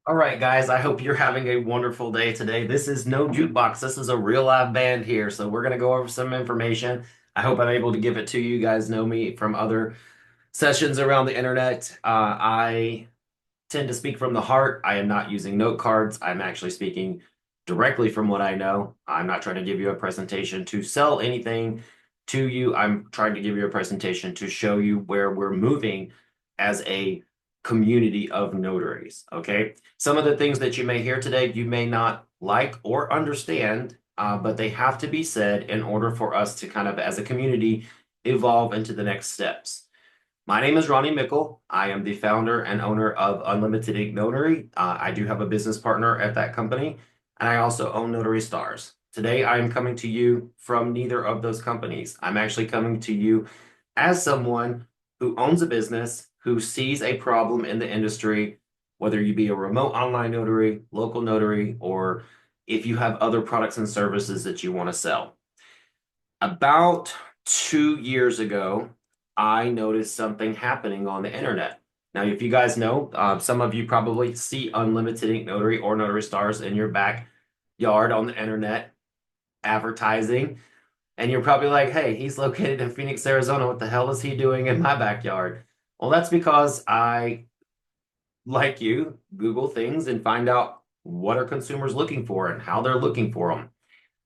All right, guys, I hope you're having a wonderful day today. This is no jukebox. This is a real live band here. So we're going to go over some information. I hope I'm able to give it to you. You guys know me from other sessions around the internet. I tend to speak from the heart. I am not using note cards. I'm actually speaking directly from what I know. I'm not trying to give you a presentation to sell anything to you. I'm trying to give you a presentation to show you where we're moving as a community of notaries. Okay. Some of the things that you may hear today, you may not like or understand, but they have to be said in order for us to kind of, as a community, evolve into the next steps. My name is Ronnie Mickle. I am the founder and owner of Unlimited Ink Notary. I do have a business partner at that company, and I also own Notary Stars. Today, I am coming to you from neither of those companies. I'm actually coming to you as someone who owns a business, who sees a problem in the industry, whether you be a remote online notary, local notary, or if you have other products and services that you want to sell. About 2 years ago, I noticed something happening on the internet. Now, if you guys know, some of you probably see Unlimited Ink Notary or Notary Stars in your backyard on the internet advertising. And you're probably like, hey, he's located in Phoenix, Arizona. What the hell is he doing in my backyard? Well, that's because I, like you, Google things and find out what are consumers looking for and how they're looking for them.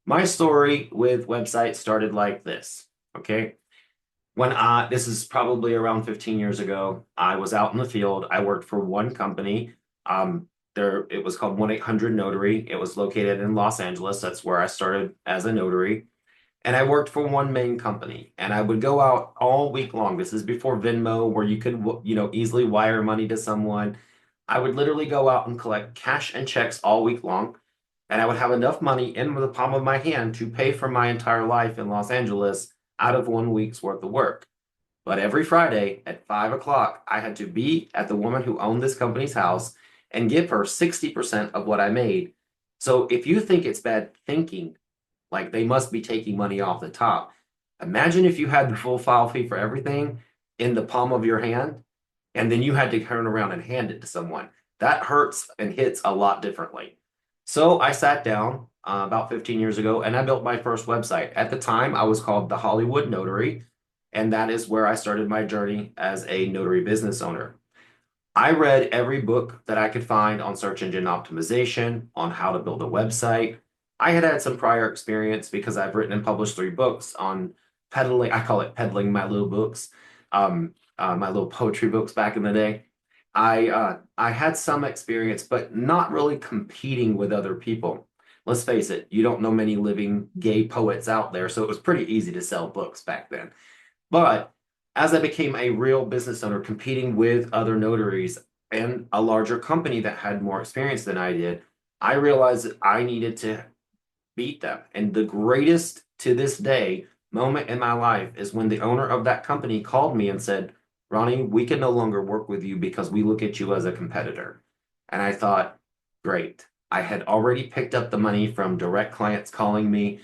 My story with websites started like this. Okay. This is probably around 15 years ago, I was out in the field. I worked for one company. It was called 1-800 Notary. It was located in Los Angeles. That's where I started as a notary. And I worked for one main company. And I would go out all week long. This is before Venmo, where you could, easily wire money to someone. I would literally go out and collect cash and checks all week long. And I would have enough money in the palm of my hand to pay for my entire life in Los Angeles out of 1 week's worth of work. But every Friday at 5 o'clock, I had to be at the woman who owned this company's house and give her 60% of what I made. So if you think it's bad thinking, like they must be taking money off the top, imagine if you had the full file fee for everything in the palm of your hand, and then you had to turn around and hand it to someone. That hurts and hits a lot differently. So I sat down about 15 years ago and I built my first website. At the time, I was called the Hollywood Notary, and that is where I started my journey as a notary business owner. I read every book that I could find on search engine optimization, on how to build a website. I had had some prior experience because I've written and published 3 books on peddling. I call it peddling my little books, my little poetry books back in the day. I had some experience, but not really competing with other people. Let's face it, you don't know many living gay poets out there, so it was pretty easy to sell books back then. But as I became a real business owner, competing with other notaries and a larger company that had more experience than I did, I realized that I needed to beat them. And the greatest to this day moment in my life is when the owner of that company called me and said, Ronnie, we can no longer work with you because we look at you as a competitor. And I thought, great. I had already picked up the money from direct clients calling me.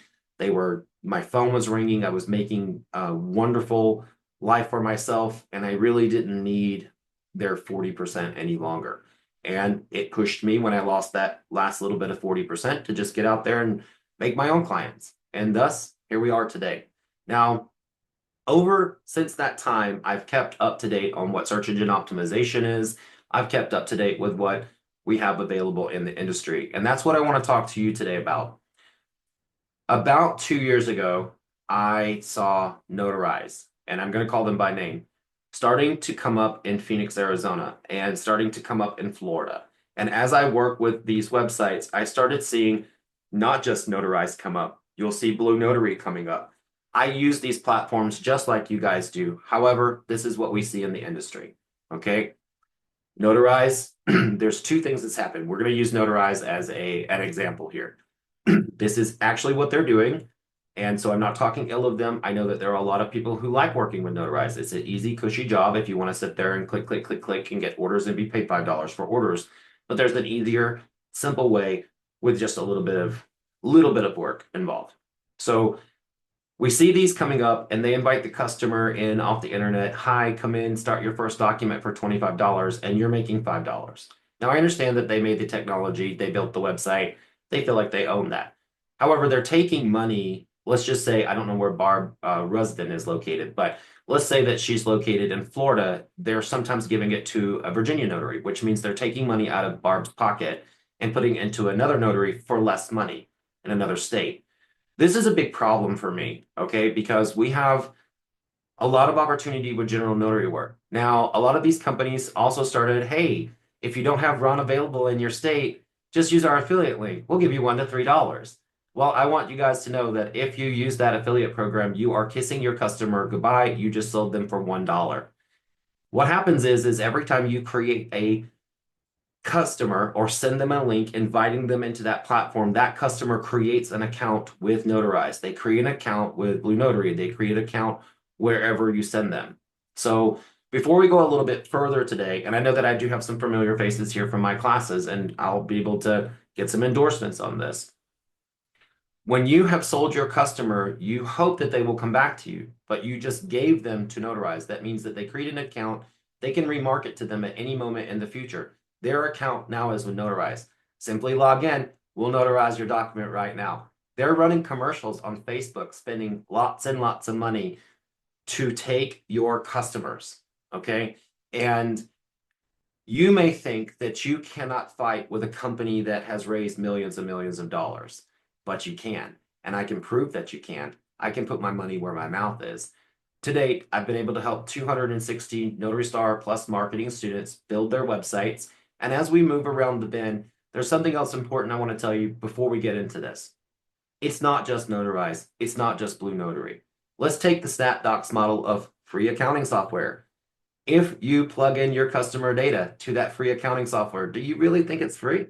My phone was ringing. I was making a wonderful life for myself, and I really didn't need their 40% any longer. And it pushed me when I lost that last little bit of 40% to just get out there and make my own clients. And thus, here we are today. Now, over since that time, I've kept up to date on what search engine optimization is. I've kept up to date with what we have available in the industry. And that's what I want to talk to you today about. About 2 years ago, I saw Notarize, and I'm going to call them by name, starting to come up in Phoenix, Arizona, and starting to come up in Florida. And as I work with these websites, I started seeing not just Notarize come up. You'll see Blue Notary coming up. I use these platforms just like you guys do. However, this is what we see in the industry. Okay. Notarize, there's 2 things that's happened. We're going to use Notarize as an example here. This is actually what they're doing. And so I'm not talking ill of them. I know that there are a lot of people who like working with Notarize. It's an easy, cushy job if you want to sit there and click, click, click, click and get orders and be paid $5 for orders. But there's an easier, simple way with just a little bit of work involved. So we see these coming up and they invite the customer in off the internet. Hi, come in, start your first document for $25 and you're making $5. Now, I understand that they made the technology, they built the website, they feel like they own that. However, they're taking money. Let's just say, I don't know where Barb Rusden is located, but let's say that she's located in Florida. They're sometimes giving it to a Virginia notary, which means they're taking money out of Barb's pocket and putting it into another notary for less money in another state. This is a big problem for me, okay, because we have a lot of opportunity with general notary work. Now, a lot of these companies also started, hey, if you don't have Ron available in your state, just use our affiliate link. We'll give you $1 to $3. Well, I want you guys to know that if you use that affiliate program, you are kissing your customer goodbye. You just sold them for $1. What happens is every time you create a customer or send them a link inviting them into that platform, that customer creates an account with Notarize. They create an account with Blue Notary. They create an account wherever you send them. So before we go a little bit further today, and I know that I do have some familiar faces here from my classes, and I'll be able to get some endorsements on this. When you have sold your customer, you hope that they will come back to you, but you just gave them to Notarize. That means that they create an account. They can remarket to them at any moment in the future. Their account now is with Notarize. Simply log in. We'll notarize your document right now. They're running commercials on Facebook, spending lots and lots of money to take your customers, okay? And you may think that you cannot fight with a company that has raised millions and millions of dollars, but you can. And I can prove that you can. I can put my money where my mouth is. To date, I've been able to help 260 Notary Star Plus marketing students build their websites. And as we move around the bend, there's something else important I want to tell you before we get into this. It's not just Notarize. It's not just Blue Notary. Let's take the SnapDocs model of free accounting software. If you plug in your customer data to that free accounting software, do you really think it's free?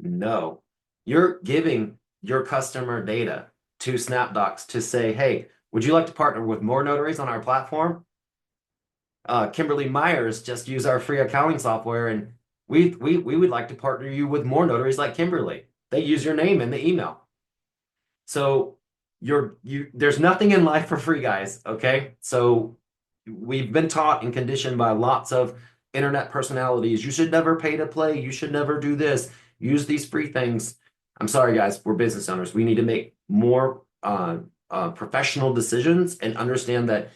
No. You're giving your customer data to SnapDocs to say, hey, would you like to partner with more notaries on our platform? Kimberly Myers just used our free accounting software, and we would like to partner you with more notaries like Kimberly. They use your name in the email. So there's nothing in life for free, guys, okay? So we've been taught and conditioned by lots of internet personalities. You should never pay to play. You should never do this. Use these free things. I'm sorry, guys, we're business owners. We need to make more professional decisions and understand that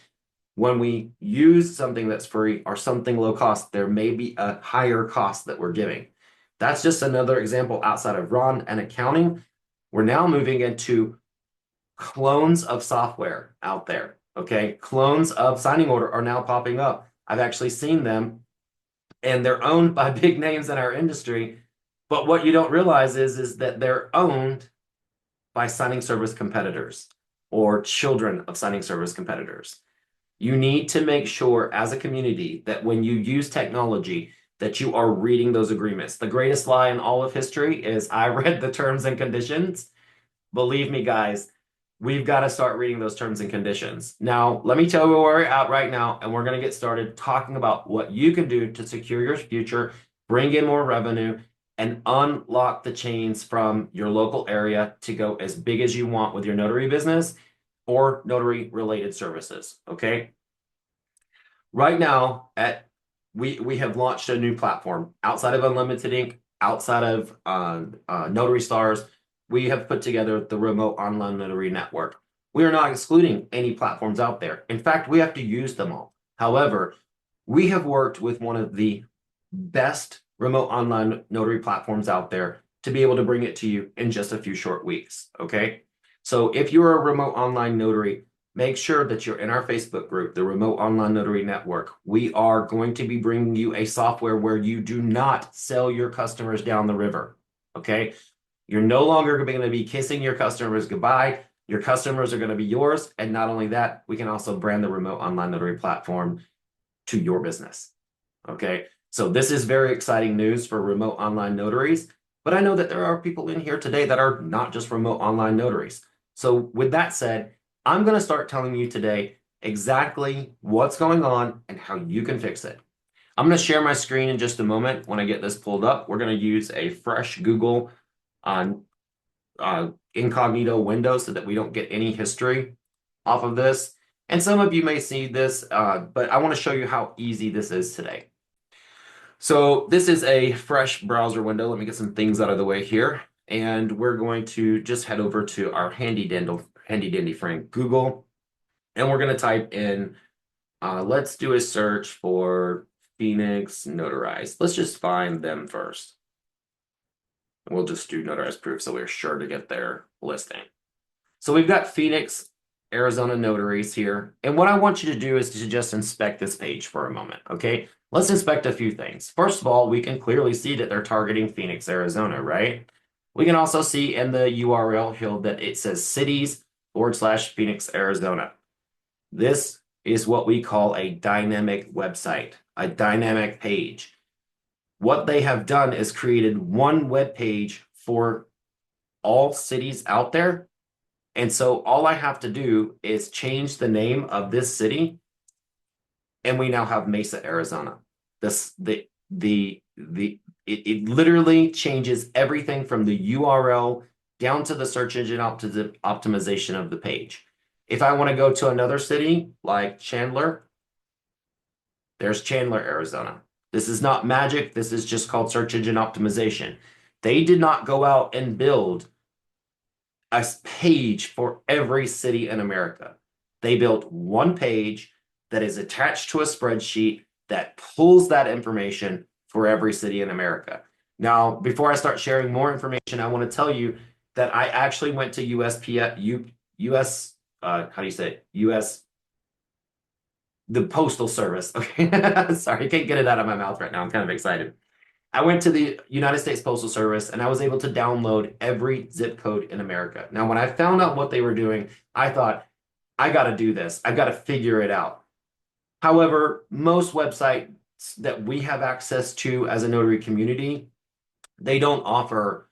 when we use something that's free or something low cost, there may be a higher cost that we're giving. That's just another example outside of Ron and accounting. We're now moving into clones of software out there. Okay, clones of signing order are now popping up. I've actually seen them, and they're owned by big names in our industry. But what you don't realize is that they're owned by signing service competitors or children of signing service competitors. You need to make sure as a community that when you use technology, that you are reading those agreements. The greatest lie in all of history is I read the terms and conditions. Believe me, guys, we've got to start reading those terms and conditions. Now, let me tell you where we're at right now, and we're going to get started talking about what you can do to secure your future, bring in more revenue, and unlock the chains from your local area to go as big as you want with your notary business or notary related services. Okay. Right now, we have launched a new platform outside of Unlimited Inc., outside of Notary Stars. We have put together the Remote Online Notary Network. We are not excluding any platforms out there. In fact, we have to use them all. However, we have worked with one of the best remote online notary platforms out there to be able to bring it to you in just a few short weeks. Okay. So if you're a remote online notary, make sure that you're in our Facebook group, the Remote Online Notary Network. We are going to be bringing you a software where you do not sell your customers down the river. Okay. You're no longer going to be kissing your customers goodbye. Your customers are going to be yours. And not only that, we can also brand the Remote Online Notary Platform to your business. Okay. So this is very exciting news for remote online notaries, but I know that there are people in here today that are not just remote online notaries. So with that said, I'm going to start telling you today exactly what's going on and how you can fix it. I'm going to share my screen in just a moment. When I get this pulled up, we're going to use a fresh Google incognito window so that we don't get any history off of this. And some of you may see this, but I want to show you how easy this is today. So this is a fresh browser window. Let me get some things out of the way here. And we're going to just head over to our handy dandy friend Google. And we're going to type in, let's do a search for Phoenix Notarize. Let's just find them first. And we'll just do Notarize proof so we're sure to get their listing. So we've got Phoenix, Arizona notaries here. And what I want you to do is to just inspect this page for a moment, okay? Let's inspect a few things. First of all, we can clearly see that they're targeting Phoenix, Arizona, right? We can also see in the URL field that it says cities/Phoenix, Arizona. This is what we call a dynamic website, a dynamic page. What they have done is created one web page for all cities out there. And so all I have to do is change the name of this city, and we now have Mesa, Arizona. It literally changes everything from the URL down to the search engine optimization of the page. If I want to go to another city like Chandler, there's Chandler, Arizona. This is not magic. This is just called search engine optimization. They did not go out and build a page for every city in America. They built one page that is attached to a spreadsheet that pulls that information for every city in America. Now, before I start sharing more information, I want to tell you that I actually went to the Postal Service. Okay, sorry, I can't get it out of my mouth right now. I'm kind of excited. I went to the United States Postal Service and I was able to download every zip code in America. Now, when I found out what they were doing, I thought, I got to do this. I've got to figure it out. However, most websites that we have access to as a notary community, they don't offer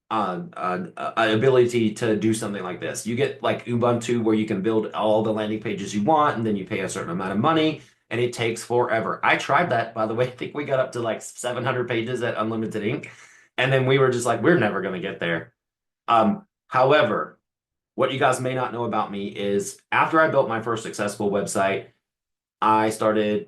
an ability to do something like this. You get like Ubuntu where you can build all the landing pages you want and then you pay a certain amount of money and it takes forever. I tried that, by the way. I think we got up to like 700 pages at unlimited ink. And then we were just like, we're never going to get there. However, what you guys may not know about me is after I built my first successful website, I started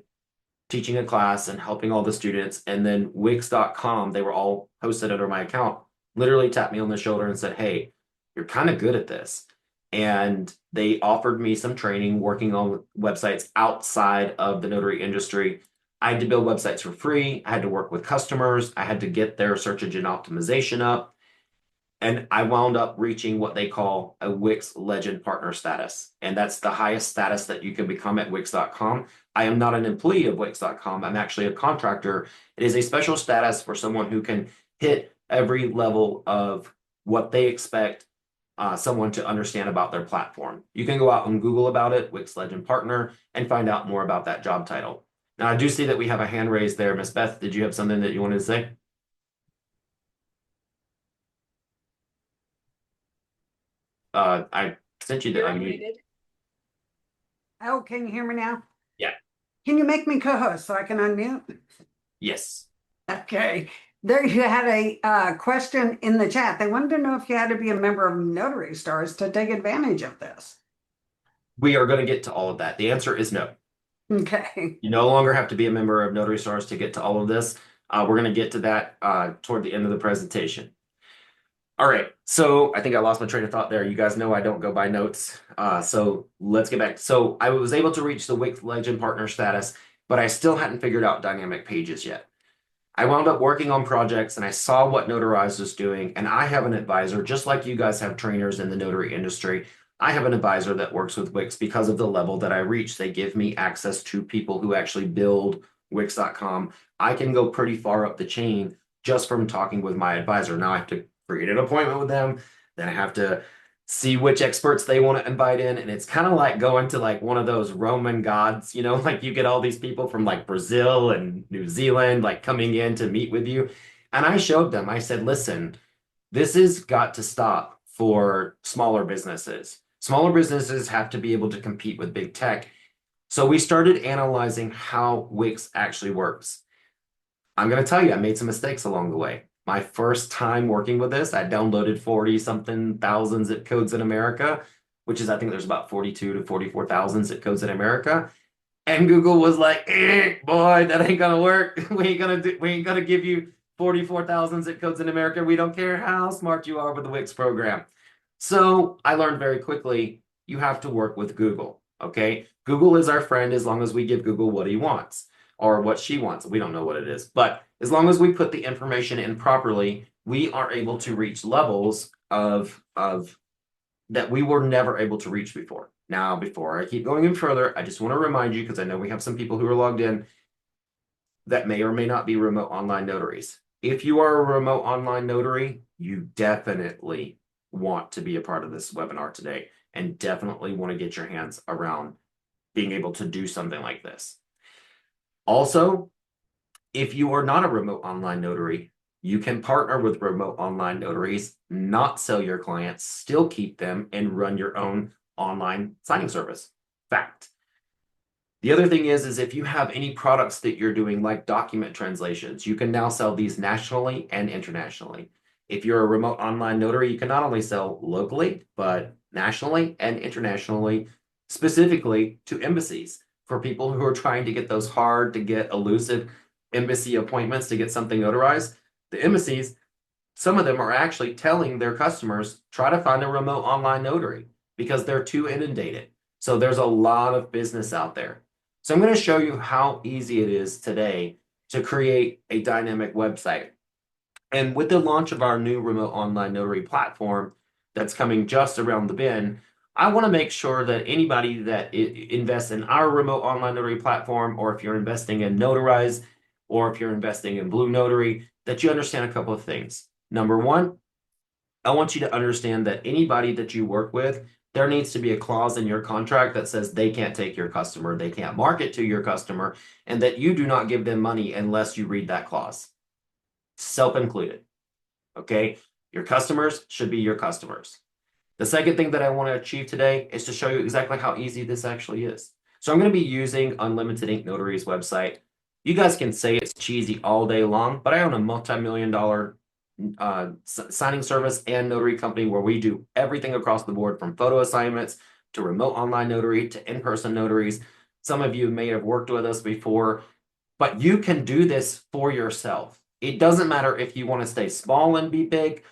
teaching a class and helping all the students. And then Wix.com, they were all hosted under my account, literally tapped me on the shoulder and said, hey, you're kind of good at this. And they offered me some training working on websites outside of the notary industry. I had to build websites for free. I had to work with customers. I had to get their search engine optimization up. And I wound up reaching what they call a Wix Legend Partner status. And that's the highest status that you can become at Wix.com. I am not an employee of Wix.com. I'm actually a contractor. It is a special status for someone who can hit every level of what they expect someone to understand about their platform. You can go out and Google about it, Wix Legend Partner, and find out more about that job title. Now, I do see that we have a hand raised there. Miss Beth, did you have something that you wanted to say? I sent you the You're unmute. unmuted. Oh, can you hear me now? Yeah. Can you make me co-host so I can unmute? Yes. Okay. There you had a question in the chat. They wanted to know if you had to be a member of Notary Stars to take advantage of this. We are going to get to all of that. The answer is no. Okay. You no longer have to be a member of Notary Stars to get to all of this. We're going to get to that toward the end of the presentation. All right, so I think I lost my train of thought there. You guys know I don't go by notes. So let's get back. So I was able to reach the Wix Legend Partner status, but I still hadn't figured out dynamic pages yet. I wound up working on projects and I saw what Notarize was doing, and I have an advisor, just like you guys have trainers in the notary industry. I have an advisor that works with Wix because of the level that I reach. They give me access to people who actually build Wix.com. I can go pretty far up the chain just from talking with my advisor. Now I have to create an appointment with them. Then I have to see which experts they want to invite in. And it's kind of like going to like one of those Roman gods, you know, like you get all these people from like Brazil and New Zealand, like coming in to meet with you. And I showed them, I said, listen, this has got to stop for smaller businesses. Smaller businesses have to be able to compete with big tech. So we started analyzing how Wix actually works. I'm going to tell you, I made some mistakes along the way. My first time working with this, I downloaded 40 something thousand zip codes in America, which is, I think there's about 42 to 44,000 zip codes in America. And Google was like, boy, that ain't gonna work. We ain't gonna give you 44,000 zip codes in America. We don't care how smart you are with the Wix program. So I learned very quickly you have to work with Google. Okay. Google is our friend as long as we give Google what he wants or what she wants. We don't know what it is, but as long as we put the information in properly, we are able to reach levels of that we were never able to reach before. Now, before I keep going in further, I just want to remind you, because I know we have some people who are logged in that may or may not be remote online notaries. If you are a remote online notary, you definitely want to be a part of this webinar today and definitely want to get your hands around being able to do something like this. Also, if you are not a remote online notary, you can partner with remote online notaries, not sell your clients, still keep them, and run your own online signing service. Fact. The other thing is if you have any products that you're doing, like document translations, you can now sell these nationally and internationally. If you're a remote online notary, you can not only sell locally, but nationally and internationally, specifically to embassies for people who are trying to get those hard to get elusive embassy appointments to get something notarized. The embassies, some of them are actually telling their customers, try to find a remote online notary because they're too inundated. So there's a lot of business out there. So I'm going to show you how easy it is today to create a dynamic website. And with the launch of our new remote online notary platform that's coming just around the bend, I want to make sure that anybody that invests in our remote online notary platform, or if you're investing in Notarize, or if you're investing in Blue Notary, that you understand a couple of things. Number one, I want you to understand that anybody that you work with, there needs to be a clause in your contract that says they can't take your customer, they can't market to your customer, and that you do not give them money unless you read that clause, self-included. Okay? Your customers should be your customers. The second thing that I want to achieve today is to show you exactly how easy this actually is. So I'm going to be using Unlimited Ink Notary's website. You guys can say it's cheesy all day long, but I own a multi-million-dollar signing service and notary company where we do everything across the board, from photo assignments to remote online notary to in-person notaries. Some of you may have worked with us before, but you can do this for yourself. It doesn't matter if you want to stay small and be big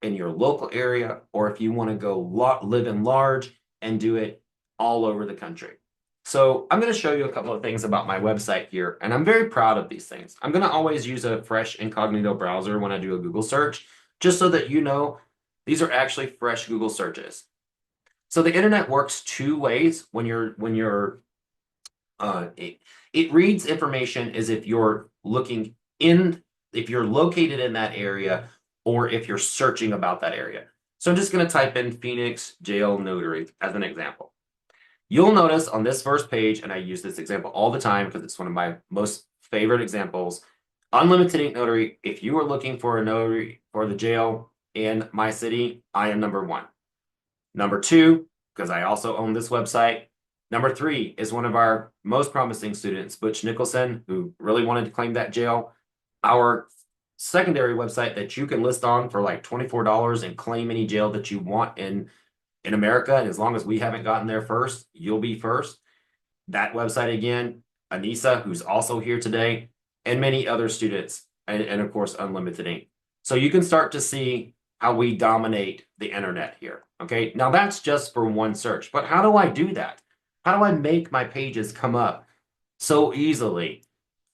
in your local area, or if you want to go live in large and do it all over the country. So I'm going to show you a couple of things about my website here, and I'm very proud of these things. I'm going to always use a fresh incognito browser when I do a Google search, just so that you know these are actually fresh Google searches. So the internet works two ways when it reads information as if you're looking in, if you're located in that area, or if you're searching about that area. So I'm just going to type in Phoenix Jail Notary as an example. You'll notice on this first page, and I use this example all the time because it's one of my most favorite examples, Unlimited Ink Notary. If you are looking for a notary for the jail in my city, I am number one. Number two, because I also own this website. Number three is one of our most promising students, Butch Nicholson, who really wanted to claim that jail. Our secondary website that you can list on for like $24 and claim any jail that you want in America. And as long as we haven't gotten there first, you'll be first. That website again, Anissa, who's also here today, and many other students, and of course, Unlimited Ink. So you can start to see how we dominate the internet here. Okay, now that's just for one search, but how do I do that? How do I make my pages come up so easily?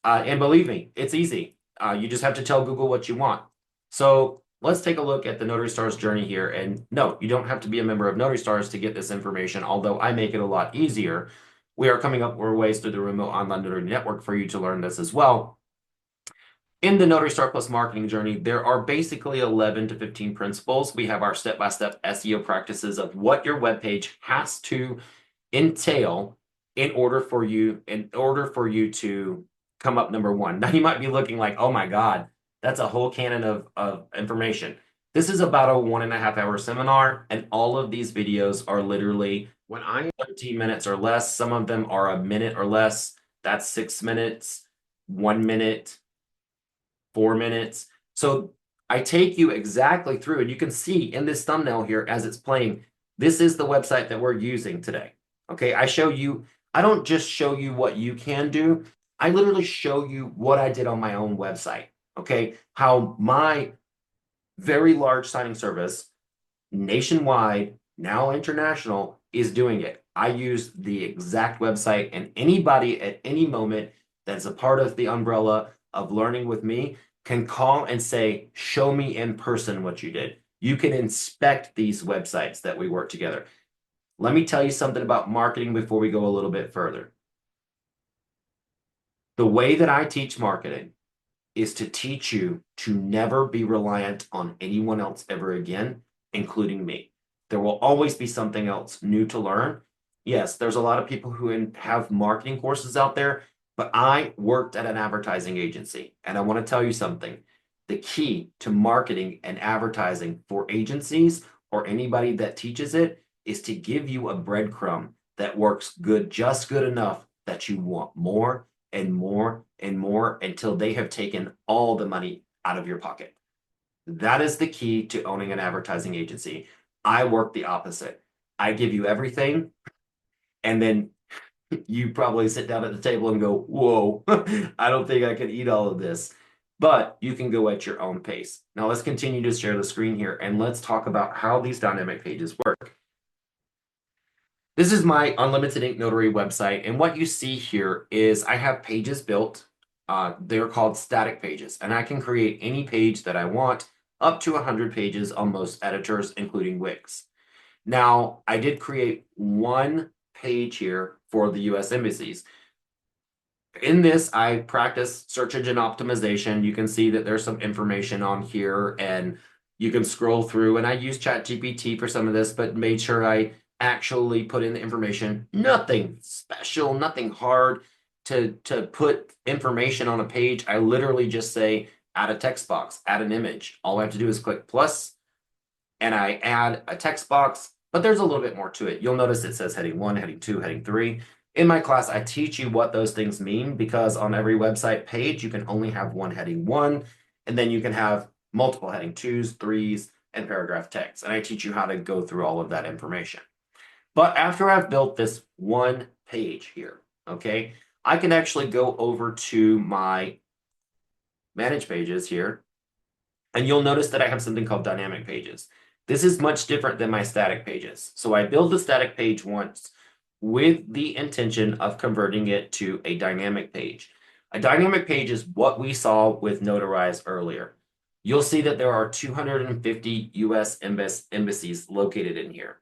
And believe me, it's easy. You just have to tell Google what you want. So let's take a look at the Notary Stars journey here. And no, you don't have to be a member of Notary Stars to get this information, although I make it a lot easier. We are coming up with ways through the Remote Online Notary Network for you to learn this as well. In the Notary Star Plus marketing journey, there are basically 11 to 15 principles. We have our step-by-step SEO practices of what your webpage has to entail in order for you to come up number one. Now you might be looking like, oh my God, that's a whole cannon of information. This is about a 1.5 hour seminar, and all of these videos are literally, when I 13 minutes or less, some of them are a minute or less. That's 6 minutes, 1 minute, 4 minutes. So I take you exactly through, and you can see in this thumbnail here as it's playing, this is the website that we're using today. Okay, I show you I don't just show you what you can do. I literally show you what I did on my own website. Okay. How my very large signing service, nationwide, now international, is doing it. I use the exact website, and anybody at any moment that's a part of the umbrella of learning with me can call and say, show me in person what you did. You can inspect these websites that we work together. Let me tell you something about marketing before we go a little bit further. The way that I teach marketing is to teach you to never be reliant on anyone else ever again, including me. There will always be something else new to learn. Yes, there's a lot of people who have marketing courses out there, but I worked at an advertising agency, and I want to tell you something. The key to marketing and advertising for agencies or anybody that teaches it is to give you a breadcrumb that works good, just good enough that you want more and more and more until they have taken all the money out of your pocket. That is the key to owning an advertising agency. I work the opposite. I give you everything, and then you probably sit down at the table and go, whoa, I don't think I can eat all of this. But you can go at your own pace. Now let's continue to share the screen here and let's talk about how these dynamic pages work. This is my Unlimited Ink Notary website, and what you see here is I have pages built. They're called static pages, and I can create any page that I want, up to 100 pages on most editors, including Wix. Now, I did create one page here for the US embassies. In this, I practice search engine optimization. You can see that there's some information on here, and you can scroll through. And I use ChatGPT for some of this, but made sure I actually put in the information. Nothing special, nothing hard to put information on a page. I literally just say, add a text box, add an image. All I have to do is click plus, and I add a text box, but there's a little bit more to it. You'll notice it says heading 1, heading 2, heading 3. In my class, I teach you what those things mean because on every website page, you can only have one heading 1, and then you can have multiple heading 2s, 3s, and paragraph text. And I teach you how to go through all of that information. But after I've built this one page here, okay, I can actually go over to my manage pages here, and you'll notice that I have something called dynamic pages. This is much different than my static pages. So I build the static page once with the intention of converting it to a dynamic page. A dynamic page is what we saw with Notarize earlier. You'll see that there are 250 US embassies located in here.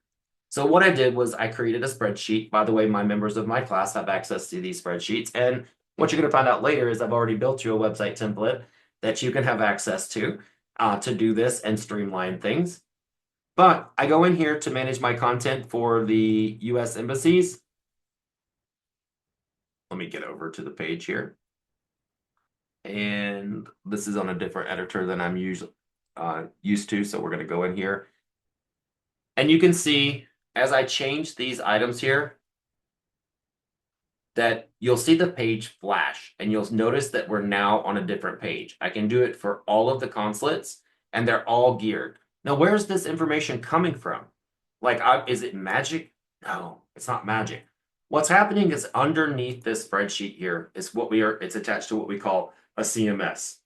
So what I did was I created a spreadsheet. By the way, my members of my class have access to these spreadsheets. And what you're going to find out later is I've already built you a website template that you can have access to do this and streamline things. But I go in here to manage my content for the US embassies. Let me get over to the page here. And this is on a different editor than I'm usually used to. So we're going to go in here. And you can see as I change these items here that you'll see the page flash, and you'll notice that we're now on a different page. I can do it for all of the consulates, and they're all geared. Now, where's this information coming from? Like, is it magic? No, it's not magic. What's happening is underneath this spreadsheet here is it's attached to what we call a CMS.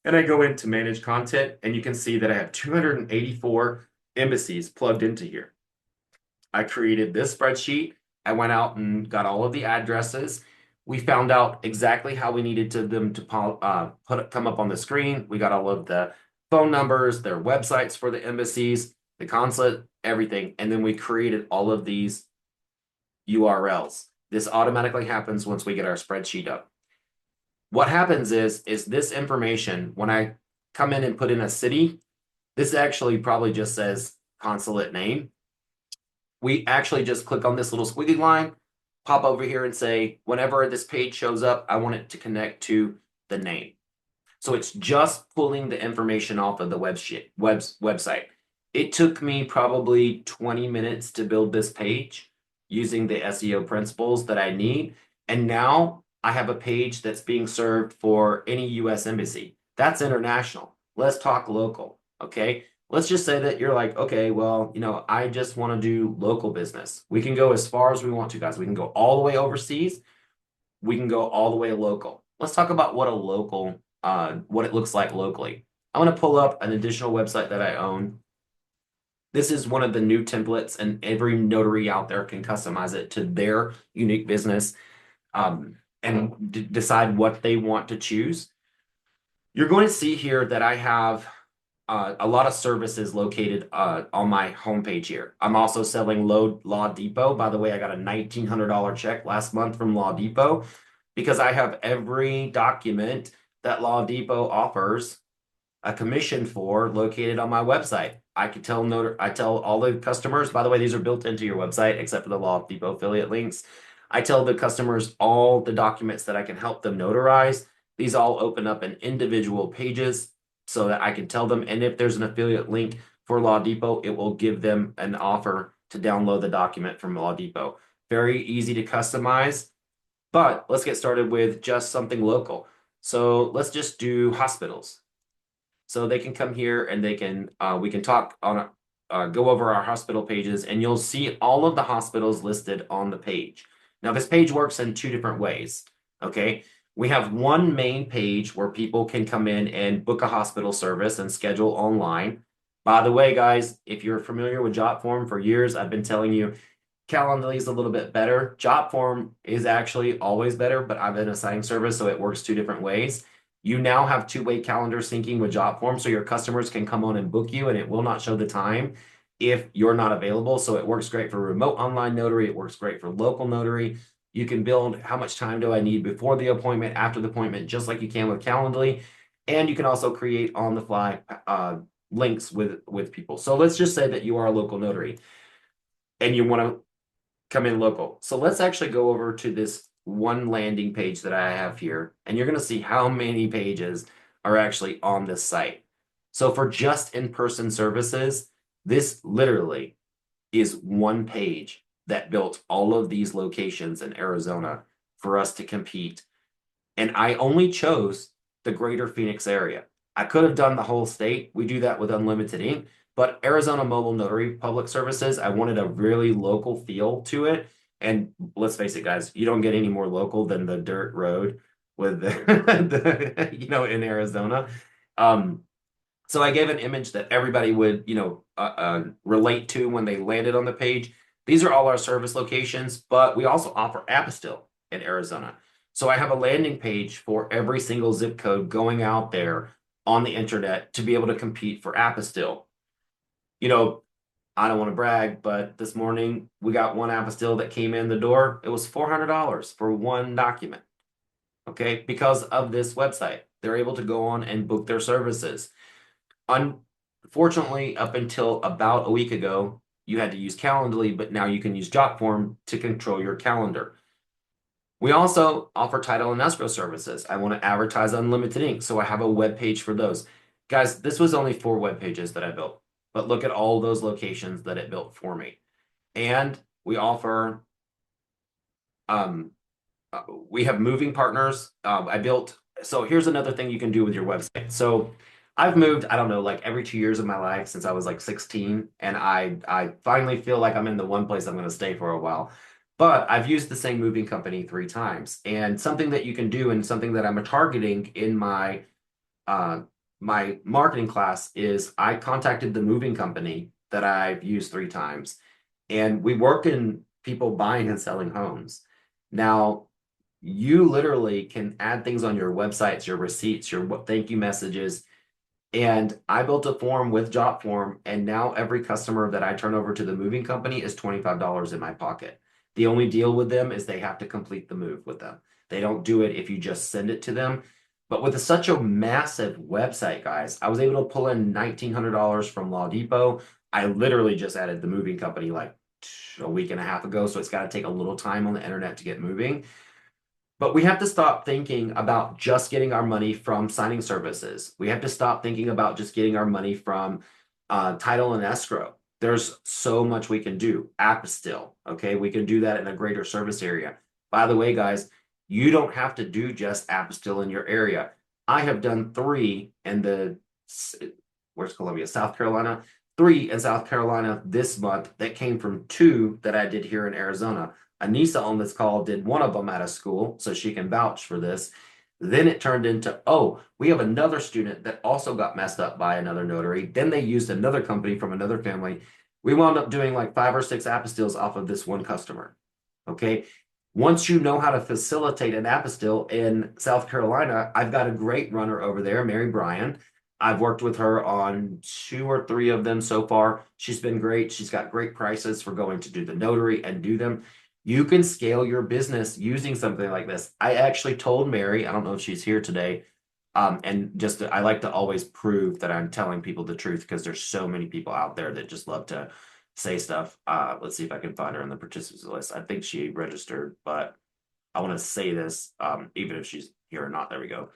And I go into manage content, and you can see that I have 284 embassies plugged into here. I created this spreadsheet. I went out and got all of the addresses. We found out exactly how we needed them to come up on the screen. We got all of the phone numbers, their websites for the embassies, the consulate, everything. And then we created all of these URLs. This automatically happens once we get our spreadsheet up. What happens is this information, when I come in and put in a city, this actually probably just says consulate name. We actually just click on this little squiggly line, pop over here and say, whenever this page shows up, I want it to connect to the name. So it's just pulling the information off of the website. It took me probably 20 minutes to build this page using the SEO principles that I need. And now I have a page that's being served for any US embassy. That's international. Let's talk local, okay? let's just say that you're like, okay, well, I just want to do local business. We can go as far as we want to, guys. We can go all the way overseas. We can go all the way local. Let's talk about what it looks like locally. I'm going to pull up an additional website that I own. This is one of the new templates, and every notary out there can customize it to their unique business, and decide what they want to choose. You're going to see here that I have a lot of services located on my homepage here. I'm also selling Law Depot. By the way, I got a $1,900 check last month from Law Depot because I have every document that Law Depot offers a commission for located on my website. I tell all the customers, by the way, these are built into your website except for the Law Depot affiliate links. I tell the customers all the documents that I can help them notarize. These all open up in individual pages so that I can tell them. And if there's an affiliate link for Law Depot, it will give them an offer to download the document from Law Depot. Very easy to customize, but let's get started with just something local. So let's just do hospitals. So they can come here and we can talk on go over our hospital pages, and you'll see all of the hospitals listed on the page. Now this page works in two different ways. Okay. We have one main page where people can come in and book a hospital service and schedule online. By the way, guys, if you're familiar with Jotform, for years I've been telling you Calendly is a little bit better. Jotform is actually always better, but I'm in a signing service, so it works two different ways. You now have two-way calendar syncing with Jotform, so your customers can come on and book you, and it will not show the time if you're not available. So it works great for remote online notary. It works great for local notary. You can build how much time do I need before the appointment, after the appointment, just like you can with Calendly. And you can also create on the fly links with people. So let's just say that you are a local notary and you want to come in local. So let's actually go over to this one landing page that I have here, and you're going to see how many pages are actually on this site. So for just in-person services, this literally is one page that built all of these locations in Arizona for us to compete. And I only chose the greater Phoenix area. I could have done the whole state. We do that with unlimited ink, but Arizona Mobile Notary Public Services, I wanted a really local feel to it. And let's face it, guys, you don't get any more local than the dirt road with in Arizona. Um, so I gave an image that everybody would, relate to when they landed on the page. These are all our service locations, but we also offer Apostille in Arizona. So I have a landing page for every single zip code going out there on the internet to be able to compete for Apostille. You know, I don't want to brag, but this morning we got one apostille that came in the door. It was $400 for one document. Okay, because of this website, they're able to go on and book their services. Unfortunately, up until about a week ago, you had to use Calendly, but now you can use Jotform to control your calendar. We also offer title and escrow services. I want to advertise unlimited ink, so I have a web page for those. Guys, this was only 4 web pages that I built, but look at all those locations that it built for me. And we offer, we have moving partners. So here's another thing you can do with your website. So I've moved, I don't know, like every 2 years of my life since I was like 16, and I finally feel like I'm in the one place I'm going to stay for a while. But I've used the same moving company 3 times, and something that you can do, and something that I'm targeting in my marketing class, is I contacted the moving company that I've used 3 times, and we work in people buying and selling homes. Now, you literally can add things on your websites, your receipts, your thank you messages. And I built a form with Jotform, and now every customer that I turn over to the moving company is $25 in my pocket. The only deal with them is they have to complete the move with them. They don't do it if you just send it to them. But with such a massive website, guys, I was able to pull in $1,900 from Law Depot. I literally just added the moving company like a week and a half ago, so it's got to take a little time on the internet to get moving. But we have to stop thinking about just getting our money from signing services. We have to stop thinking about just getting our money from title and escrow. There's so much we can do. Apostille, okay? We can do that in a greater service area. By the way, guys, you don't have to do just apostille in your area. I have done 3 in the where's Columbia? South Carolina. 3 in South Carolina this month that came from 2 that I did here in Arizona. Anissa on this call did one of them at a school, so she can vouch for this. Then it turned into, oh, we have another student that also got messed up by another notary. Then they used another company from another family. We wound up doing like 5 or 6 apostilles off of this one customer. Okay. Once you know how to facilitate an apostille in South Carolina, I've got a great runner over there, Mary Bryan. I've worked with her on 2 or 3 of them so far. She's been great. She's got great prices for going to do the notary and do them. You can scale your business using something like this. I actually told Mary, I don't know if she's here today, and just I like to always prove that I'm telling people the truth because there's so many people out there that just love to say stuff. Let's see if I can find her on the participants list. I think she registered, but I want to say this, even if she's here or not. There we go.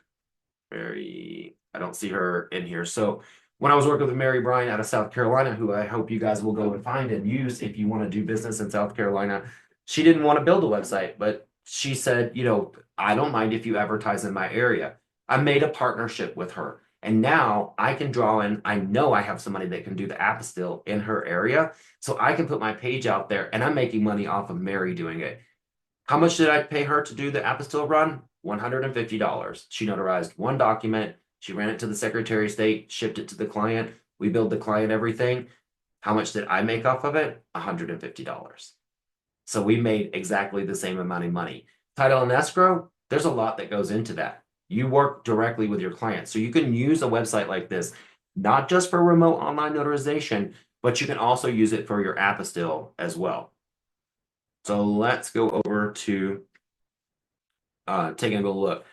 I don't see her in here. So when I was working with Mary Bryan out of South Carolina, who I hope you guys will go and find and use if you want to do business in South Carolina, she didn't want to build a website, but she said, I don't mind if you advertise in my area. I made a partnership with her. And now I can draw in, I know I have somebody that can do the apostille in her area. So I can put my page out there and I'm making money off of Mary doing it. How much did I pay her to do the apostille run? $150. She notarized one document. She ran it to the Secretary of State, shipped it to the client. We billed the client everything. How much did I make off of it? $150. So we made exactly the same amount of money. Title and escrow, there's a lot that goes into that. You work directly with your client. So you can use a website like this, not just for remote online notarization, but you can also use it for your apostille as well. So let's go over to taking a look.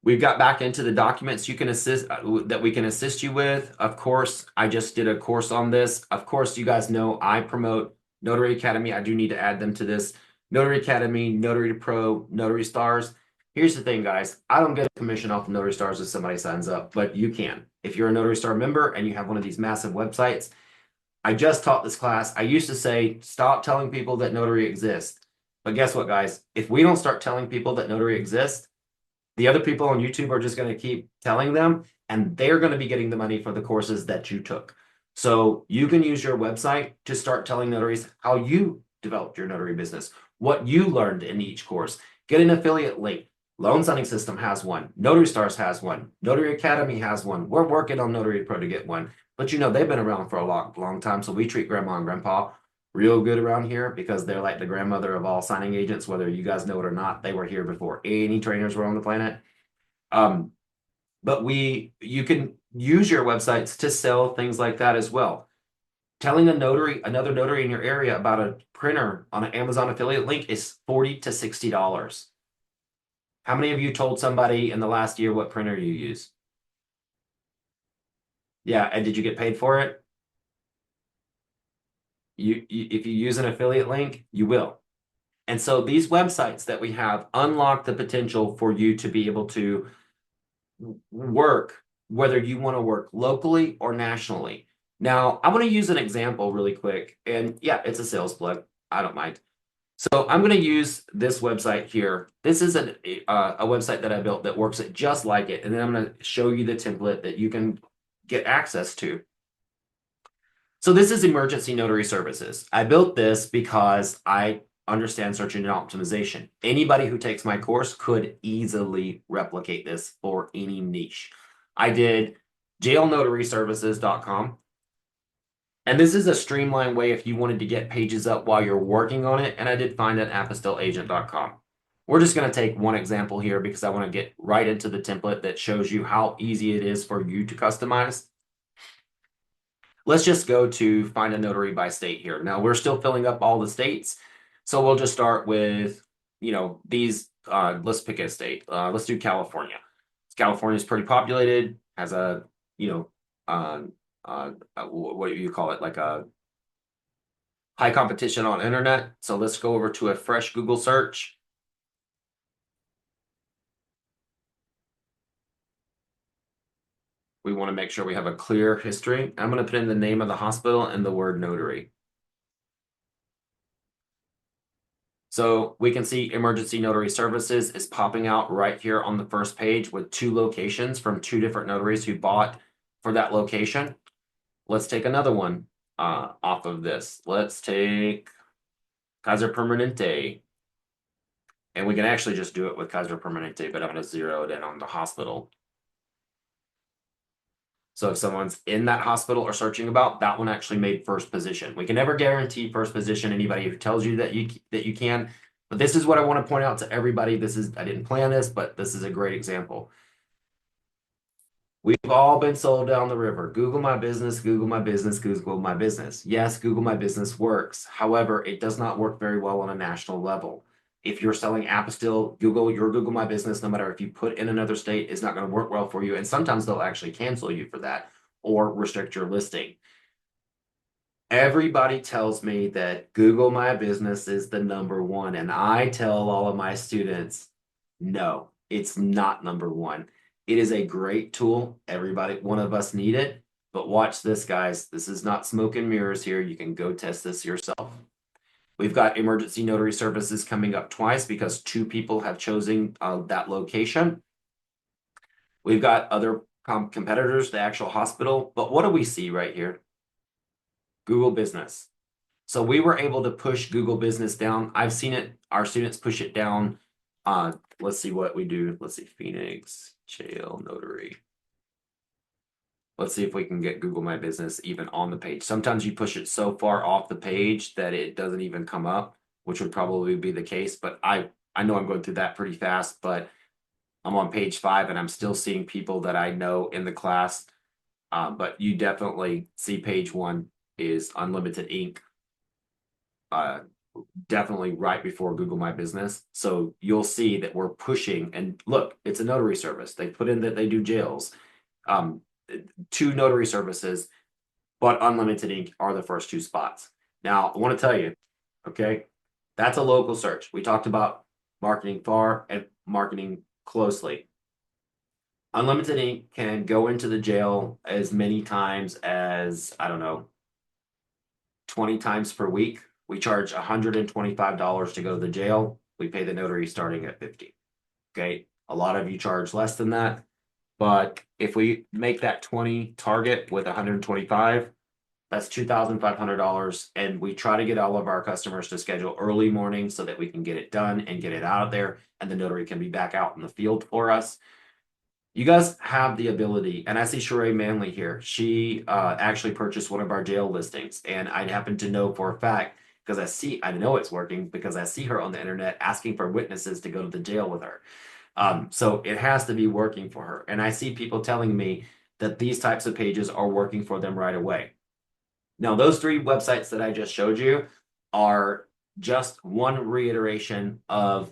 We've got back into the documents you can assist that we can assist you with. Of course, I just did a course on this. Of course, you guys know I promote Notary Academy. I do need to add them to this. Notary Academy, Notary Pro, Notary Stars. Here's the thing, guys. I don't get a commission off of Notary Stars if somebody signs up, but you can. If you're a Notary Star member and you have one of these massive websites, I just taught this class. I used to say, stop telling people that Notary exists. But guess what, guys? If we don't start telling people that Notary exists, the other people on YouTube are just going to keep telling them, and they're going to be getting the money for the courses that you took. So you can use your website to start telling notaries how you developed your notary business, what you learned in each course. Get an affiliate link. Loan Signing System has one. Notary Stars has one. Notary Academy has one. We're working on Notary Pro to get one. But they've been around for a long time. So we treat grandma and grandpa real good around here because they're like the grandmother of all signing agents, whether you guys know it or not. They were here before any trainers were on the planet. But you can use your websites to sell things like that as well. Telling another notary in your area about a printer on an Amazon affiliate link is $40 to $60. How many of you told somebody in the last year what printer you use? Yeah, and did you get paid for it? If you use an affiliate link, you will. And so these websites that we have unlock the potential for you to be able to work, whether you want to work locally or nationally. Now, I want to use an example really quick. And yeah, it's a sales plug. I don't mind. So I'm going to use this website here. This is a website that I built that works just like it. And then I'm going to show you the template that you can get access to. So this is Emergency Notary Services. I built this because I understand search engine optimization. Anybody who takes my course could easily replicate this for any niche. I did jailnotaryservices.com. And this is a streamlined way if you wanted to get pages up while you're working on it. And I did find an apostilleagent.com. We're just going to take one example here because I want to get right into the template that shows you how easy it is for you to customize. Let's just go to find a notary by state here. Now we're still filling up all the states. So we'll just start with, these, let's pick a state. Let's do California. California is pretty populated, has a, what do you call it? Like a high competition on internet. So let's go over to a fresh Google search. We want to make sure we have a clear history. I'm going to put in the name of the hospital and the word notary. So we can see Emergency Notary Services is popping out right here on the first page with 2 locations from 2 different notaries who bought for that location. Let's take another one off of this. Let's take Kaiser Permanente. And we can actually just do it with Kaiser Permanente, but I'm going to zero it in on the hospital. So if someone's in that hospital or searching about, that one actually made first position. We can never guarantee first position. Anybody who tells you that you can, but this is what I want to point out to everybody. This is, I didn't plan this, but this is a great example. We've all been sold down the river. Google my business, Google my business, Google my business. Yes, Google my business works. However, it does not work very well on a national level. If you're selling Apostille, Google your Google my business, no matter if you put in another state, is not going to work well for you. And sometimes they'll actually cancel you for that or restrict your listing. Everybody tells me that Google My Business is the number one. And I tell all of my students, no, it's not number one. It is a great tool. Everybody, one of us need it. But watch this, guys. This is not smoke and mirrors here. You can go test this yourself. We've got emergency notary services coming up twice because two people have chosen that location. We've got other competitors, the actual hospital. But what do we see right here? Google Business. So we were able to push Google Business down. I've seen it, our students push it down. Let's see what we do. Let's see, Phoenix, Jail, Notary. Let's see if we can get Google My Business even on the page. Sometimes you push it so far off the page that it doesn't even come up, which would probably be the case. But I know I'm going through that pretty fast, but I'm on page 5 and I'm still seeing people that I know in the class. But you definitely see page 1 is unlimited ink. Definitely right before Google My Business. So you'll see that we're pushing, and look, it's a notary service. They put in that they do jails, 2 notary services, but unlimited ink are the first 2 spots. Now, I want to tell you, okay, that's a local search. We talked about marketing far and marketing closely. Unlimited ink can go into the jail as many times as, I don't know, 20 times per week. We charge $125 to go to the jail. We pay the notary starting at 50. Okay. A lot of you charge less than that. But if we make that 20 target with 125, that's $2,500. And we try to get all of our customers to schedule early morning so that we can get it done and get it out of there. And the notary can be back out in the field for us. You guys have the ability, and I see Sheree Manley here. She actually purchased one of our jail listings, and I happen to know for a fact because I know it's working because I see her on the internet asking for witnesses to go to the jail with her. So it has to be working for her. And I see people telling me that these types of pages are working for them right away. Now, those 3 websites that I just showed you are just one reiteration of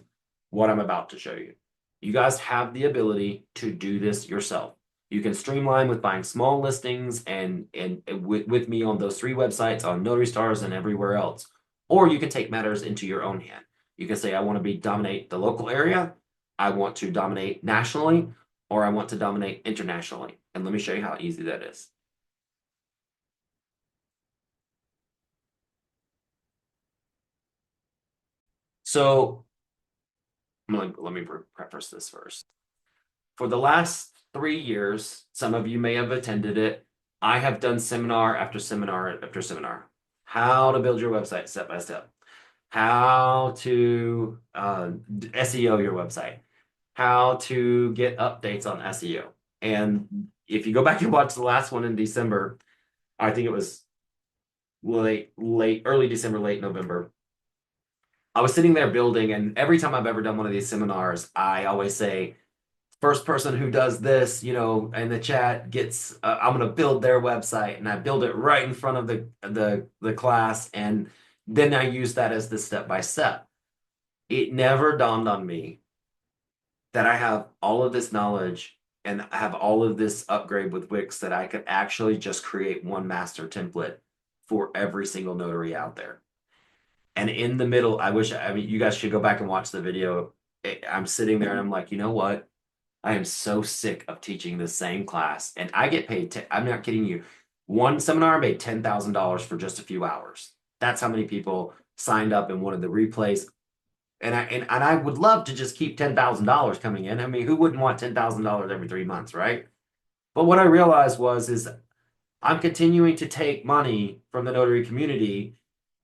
what I'm about to show you. You guys have the ability to do this yourself. You can streamline with buying small listings and with me on those 3 websites, on Notary Stars and everywhere else. Or you can take matters into your own hand. You can say, I want to dominate the local area, I want to dominate nationally, or I want to dominate internationally. And let me show you how easy that is. So let me preface this first. For the last 3 years, some of you may have attended it. I have done seminar after seminar after seminar. How to build your website step by step. How to SEO your website. How to get updates on SEO. And if you go back and watch the last one in December, I think it was early December, late November. I was sitting there building, and every time I've ever done one of these seminars, I always say, first person who does this, in the chat gets, I'm going to build their website, and I build it right in front of the class, and then I use that as the step by step. It never dawned on me that I have all of this knowledge and I have all of this upgrade with Wix that I could actually just create one master template for every single notary out there. And in the middle, I mean, you guys should go back and watch the video. I'm sitting there and I'm like, you know what? I am so sick of teaching the same class. And I get paid, I'm not kidding you. One seminar made $10,000 for just a few hours. That's how many people signed up and wanted the replays. And I would love to just keep $10,000 coming in. I mean, who wouldn't want $10,000 every 3 months, right? But what I realized is I'm continuing to take money from the notary community.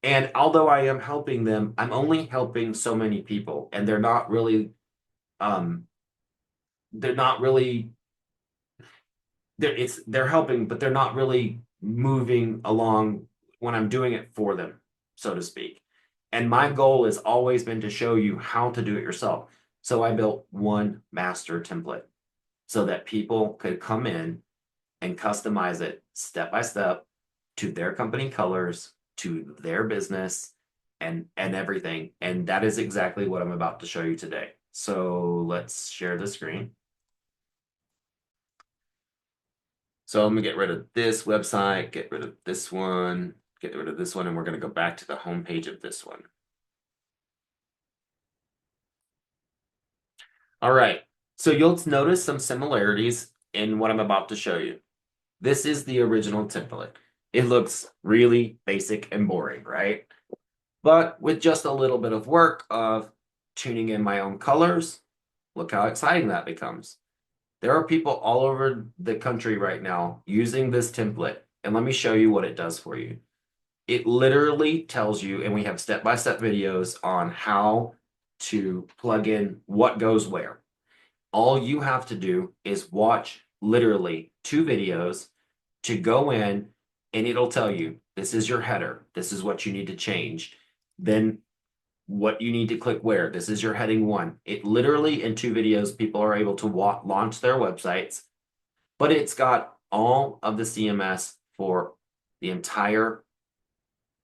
And although I am helping them, I'm only helping so many people, and um, they're not really they're helping, but they're not really moving along when I'm doing it for them, so to speak. And my goal has always been to show you how to do it yourself. So I built one master template so that people could come in and customize it step by step to their company colors, to their business, and everything. And that is exactly what I'm about to show you today. So let's share the screen. So I'm gonna get rid of this website, get rid of this one, get rid of this one, and we're gonna go back to the home page of this one. All right. So you'll notice some similarities in what I'm about to show you. This is the original template. It looks really basic and boring, right? But with just a little bit of work of tuning in my own colors, look how exciting that becomes. There are people all over the country right now using this template, and let me show you what it does for you. It literally tells you, and we have step-by-step videos on how to plug in what goes where. All you have to do is watch literally 2 videos to go in, and it'll tell you this is your header, this is what you need to change, then what you need to click where, this is your heading 1. It literally, in 2 videos, people are able to launch their websites, but it's got all of the CMS for the entire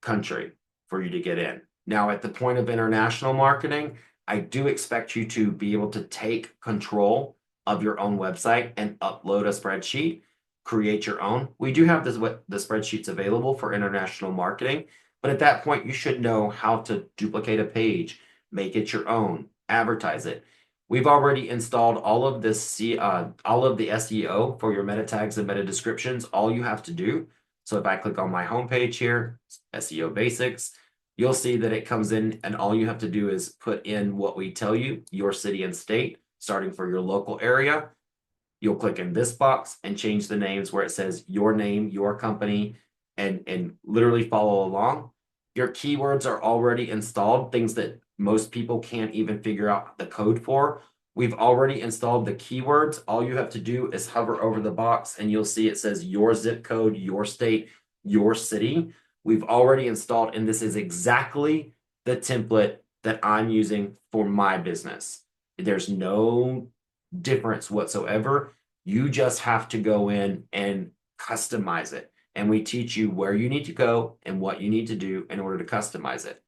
country for you to get in. Now, at the point of international marketing, I do expect you to be able to take control of your own website and upload a spreadsheet, create your own. We do have the spreadsheets available for international marketing, but at that point, you should know how to duplicate a page, make it your own, advertise it. We've already installed all of all of the SEO for your meta tags and meta descriptions. All you have to do. So if I click on my homepage here, SEO basics, you'll see that it comes in, and all you have to do is put in what we tell you, your city and state, starting for your local area. You'll click in this box and change the names where it says your name, your company, and literally follow along. Your keywords are already installed, things that most people can't even figure out the code for. We've already installed the keywords. All you have to do is hover over the box and you'll see it says your zip code, your state, your city. We've already installed, and this is exactly the template that I'm using for my business. There's no difference whatsoever. You just have to go in and customize it. And we teach you where you need to go and what you need to do in order to customize it.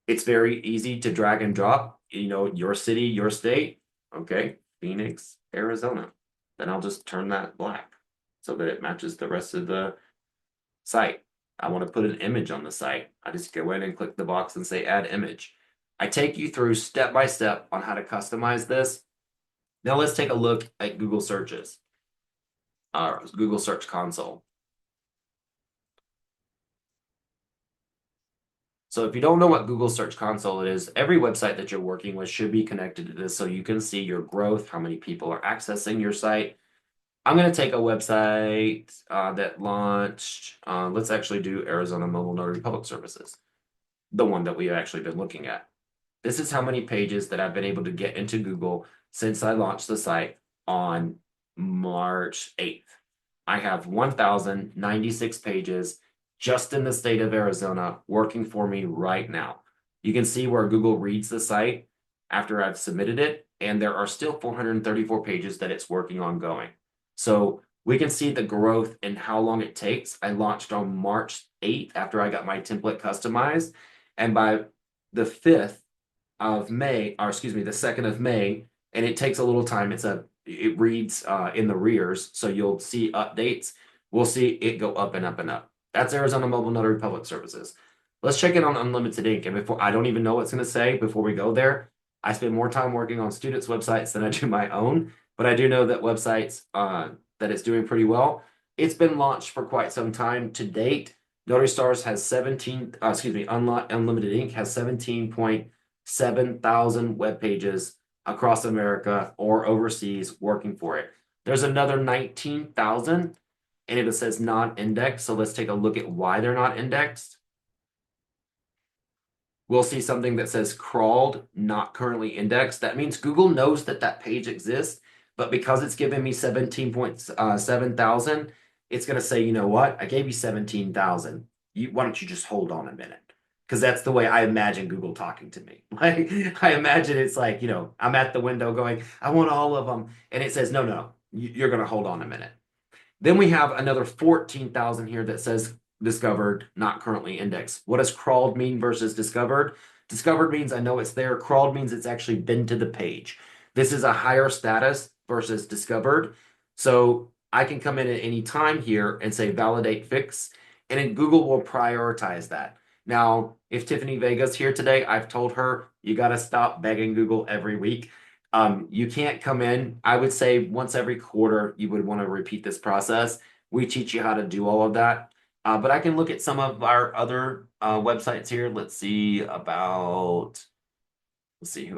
It's very easy to drag and drop, your city, your state. Okay, Phoenix, Arizona. Then I'll just turn that black so that it matches the rest of the site. I want to put an image on the site. I just go in and click the box and say add image. I take you through step by step on how to customize this. Now let's take a look at Google searches, Google Search Console. So if you don't know what Google Search Console is, every website that you're working with should be connected to this so you can see your growth, how many people are accessing your site. I'm going to take a website that launched, let's actually do Arizona Mobile Notary Public Services, the one that we've actually been looking at. This is how many pages that I've been able to get into Google since I launched the site on March 8th. I have 1,096 pages just in the state of Arizona working for me right now. You can see where Google reads the site after I've submitted it, and there are still 434 pages that it's working on going. So we can see the growth and how long it takes. I launched on March 8th after I got my template customized, and by the 5th of May, or excuse me, the 2nd of May, and it takes a little time. It reads in the rears, so you'll see updates. We'll see it go up and up and up. That's Arizona Mobile Notary Public Services. Let's check in on Unlimited Ink. And before, I don't even know what's going to say before we go there. I spend more time working on students' websites than I do my own, but I do know that websites that it's doing pretty well. It's been launched for quite some time to date. Notary Stars has 17, Unlimited Ink has 17.7 thousand web pages across America or overseas working for it. There's another 19,000 and it says not indexed. So let's take a look at why they're not indexed. We'll see something that says crawled, not currently indexed. That means Google knows that that page exists, but because it's giving me 17.7 thousand, it's going to say, you know what? I gave you 17,000. Why don't you just hold on a minute? Because that's the way I imagine Google talking to me. Like I imagine it's like, I'm at the window going, I want all of them. And it says, no, no, you're going to hold on a minute. Then we have another 14,000 here that says discovered, not currently indexed. What does crawled mean versus discovered? Discovered means I know it's there. Crawled means it's actually been to the page. This is a higher status versus discovered. So I can come in at any time here and say validate fix, and then Google will prioritize that. Now, if Tiffany Vega's here today, I've told her you got to stop begging Google every week. You can't come in. I would say once every quarter, you would want to repeat this process. We teach you how to do all of that. But I can look at some of our other websites here. Let's see who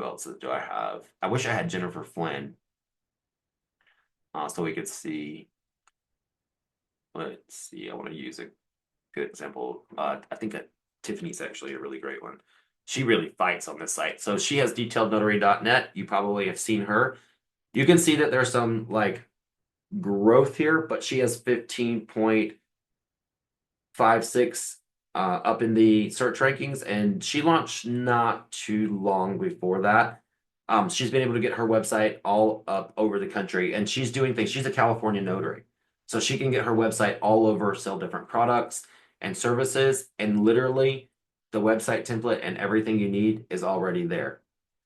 else do I have. I wish I had Jennifer Flynn so we could see. Let's see. I want to use a good example. I think that Tiffany's actually a really great one. She really fights on this site. So she has detailednotary.net. You probably have seen her. You can see that there's some like growth here, but she has 15.56 up in the search rankings, and she launched not too long before that. She's been able to get her website all up over the country, and she's doing things. She's a California notary, so she can get her website all over, sell different products and services, and literally the website template and everything you need is already there.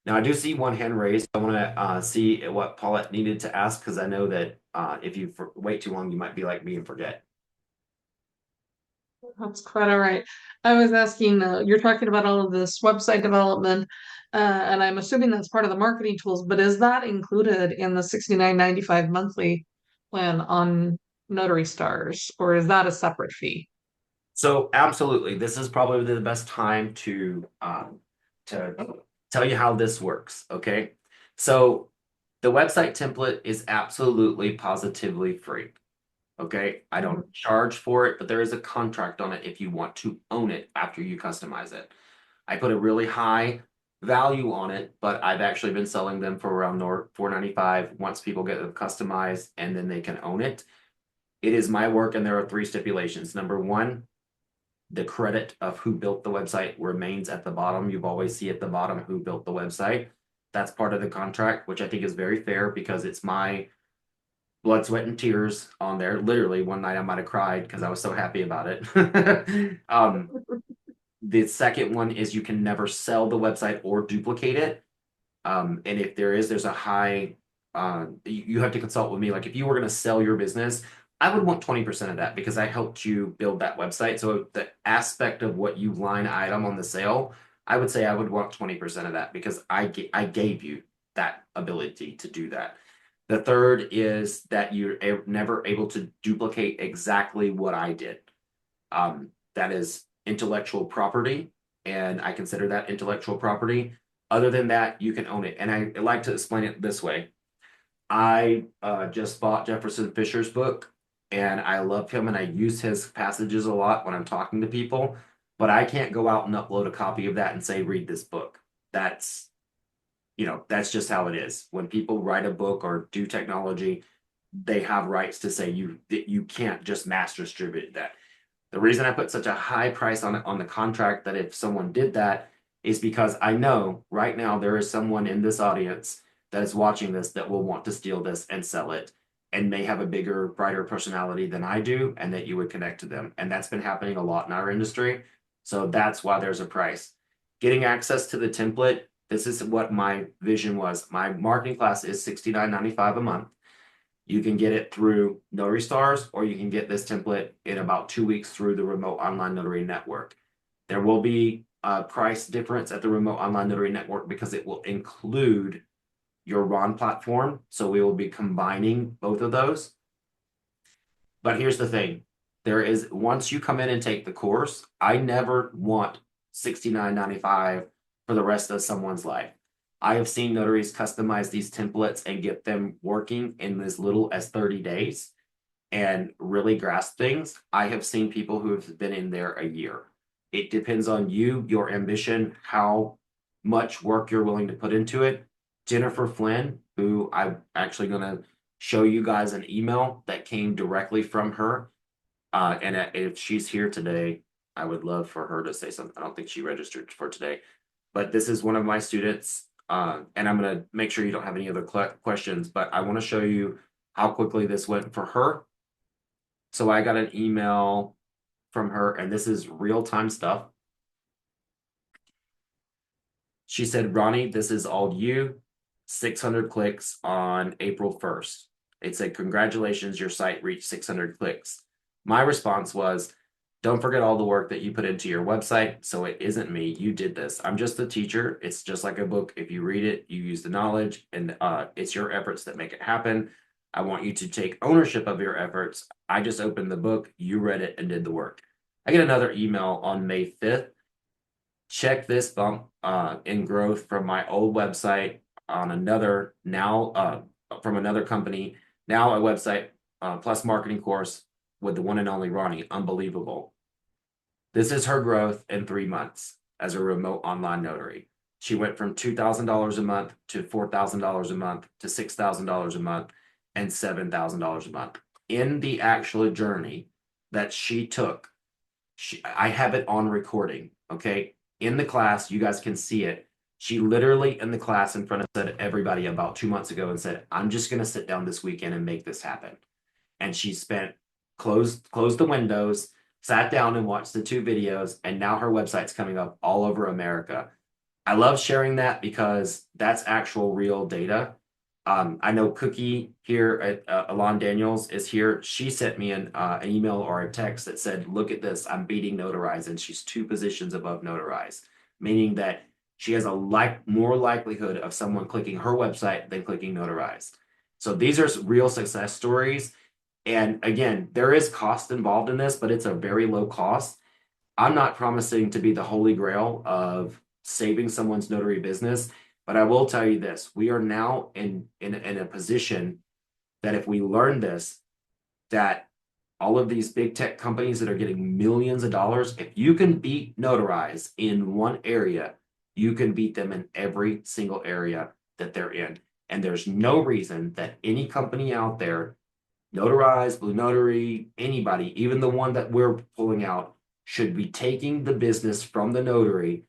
Now, I do see one hand raised. I want to see what Paulette needed to ask because I know that if you wait too long, you might be like me and forget. That's quite all right. I was asking, you're talking about all of this website development, and I'm assuming that's part of the marketing tools, but is that included in the $69.95 monthly plan on Notary Stars, or is that a separate fee? So, absolutely, this is probably the best time to tell you how this works. Okay, so the website template is absolutely positively free. Okay, I don't charge for it, but there is a contract on it if you want to own it after you customize it. I put a really high value on it, but I've actually been selling them for around $4.95 once people get them customized and then they can own it. It is my work, and there are three stipulations. Number one, the credit of who built the website remains at the bottom. You've always see at the bottom who built the website. That's part of the contract, which I think is very fair because it's my blood, sweat, and tears on there. Literally, one night I might have cried because I was so happy about it. The second one is you can never sell the website or duplicate it. And if there's a high, you have to consult with me. Like if you were going to sell your business, I would want 20% of that because I helped you build that website. So the aspect of what you line item on the sale, I would say I would want 20% of that because I gave you that ability to do that. The third is that you're never able to duplicate exactly what I did. That is intellectual property, and I consider that intellectual property. Other than that, you can own it. And I like to explain it this way. I just bought Jefferson Fisher's book, and I love him, and I use his passages a lot when I'm talking to people. But I can't go out and upload a copy of that and say, read this book. That's that's just how it is. When people write a book or do technology, they have rights to say you can't just mass distribute that. The reason I put such a high price on the contract that if someone did that is because I know right now there is someone in this audience that is watching this that will want to steal this and sell it and may have a bigger, brighter personality than I do, and that you would connect to them. And that's been happening a lot in our industry. So that's why there's a price. Getting access to the template, this is what my vision was. My marketing class is $69.95 a month. You can get it through Notary Stars, or you can get this template in about 2 weeks through the Remote Online Notary Network. There will be a price difference at the Remote Online Notary Network because it will include your RON platform. So we will be combining both of those. But here's the thing. Once you come in and take the course, I never want $69.95 for the rest of someone's life. I have seen notaries customize these templates and get them working in as little as 30 days and really grasp things. I have seen people who have been in there a year. It depends on you, your ambition, how much work you're willing to put into it. Jennifer Flynn, who I'm actually going to show you guys an email that came directly from her. And if she's here today, I would love for her to say something. I don't think she registered for today, but this is one of my students. And I'm going to make sure you don't have any other questions, but I want to show you how quickly this went for her. So I got an email from her, and this is real-time stuff. She said, Ronnie, this is all you. 600 clicks on April 1st. It said, congratulations, your site reached 600 clicks. My response was, don't forget all the work that you put into your website. So it isn't me. You did this. I'm just a teacher. It's just like a book. If you read it, you use the knowledge, and it's your efforts that make it happen. I want you to take ownership of your efforts. I just opened the book. You read it and did the work. I get another email on May 5th. Check this bump in growth from my old website on another from another company. Now a website plus marketing course with the one and only Ronnie. Unbelievable. This is her growth in 3 months as a remote online notary. She went from $2,000 a month to $4,000 a month to $6,000 a month and $7,000 a month. In the actual journey that she took, I have it on recording, okay? In the class, you guys can see it. She literally in the class in front of everybody about 2 months ago and said, I'm just going to sit down this weekend and make this happen. And she closed the windows, sat down and watched the 2 videos, and now her website's coming up all over America. I love sharing that because that's actual real data. I know Cookie here at Alon Daniels is here. She sent me an email or a text that said, look at this, I'm beating Notarize, and she's 2 positions above Notarize, meaning that she has more likelihood of someone clicking her website than clicking Notarize. So these are real success stories. And again, there is cost involved in this, but it's a very low cost. I'm not promising to be the holy grail of saving someone's notary business, but I will tell you this, we are now in a position that if we learn this, that all of these big tech companies that are getting millions of dollars, if you can beat Notarize in one area, you can beat them in every single area that they're in. And there's no reason that any company out there, Notarize, Blue Notary, anybody, even the one that we're pulling out, should be taking the business from the notary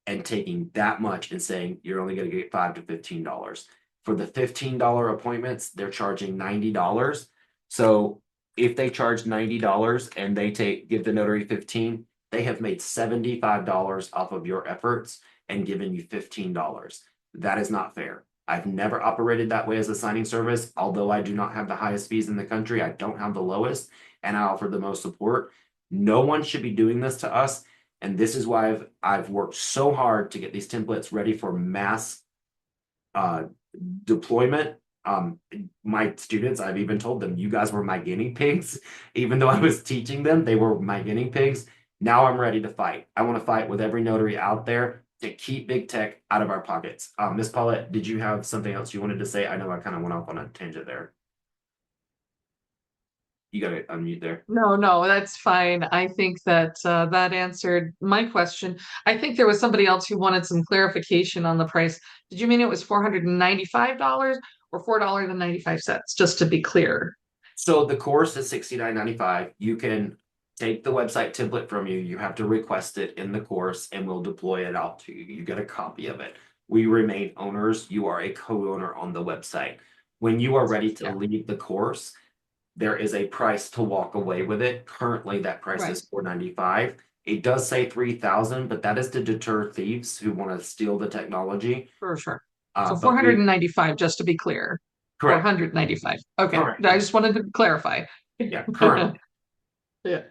and taking that much and saying you're only going to get $5 to $15. For the $15 appointments, they're charging $90. So if they charge $90 and they give the notary 15, they have made $75 off of your efforts and given you $15. That is not fair. I've never operated that way as a signing service. Although I do not have the highest fees in the country, I don't have the lowest, and I offer the most support. No one should be doing this to us. And this is why I've worked so hard to get these templates ready for mass deployment. My students, I've even told them, you guys were my guinea pigs. Even though I was teaching them, they were my guinea pigs. Now I'm ready to fight. I want to fight with every notary out there to keep big tech out of our pockets. Miss Paulette, did you have something else you wanted to say? I know I kind of went off on a tangent there. You got to unmute there. No, that's fine. I think that that answered my question. I think there was somebody else who wanted some clarification on the price. Did you mean it was $495 or $4.95? Just to be clear. So the course is $69.95. You can take the website template from you. You have to request it in the course and we'll deploy it out to you. You get a copy of it. We remain owners. You are a co-owner on the website. When you are ready to leave the course, there is a price to walk away with it. Currently, that price is $495. It does say $3,000, but that is to deter thieves who want to steal the technology. For sure. So 495, just to be clear. Correct. 495. Okay. Correct. I just wanted to clarify. Yeah, currently. Yeah.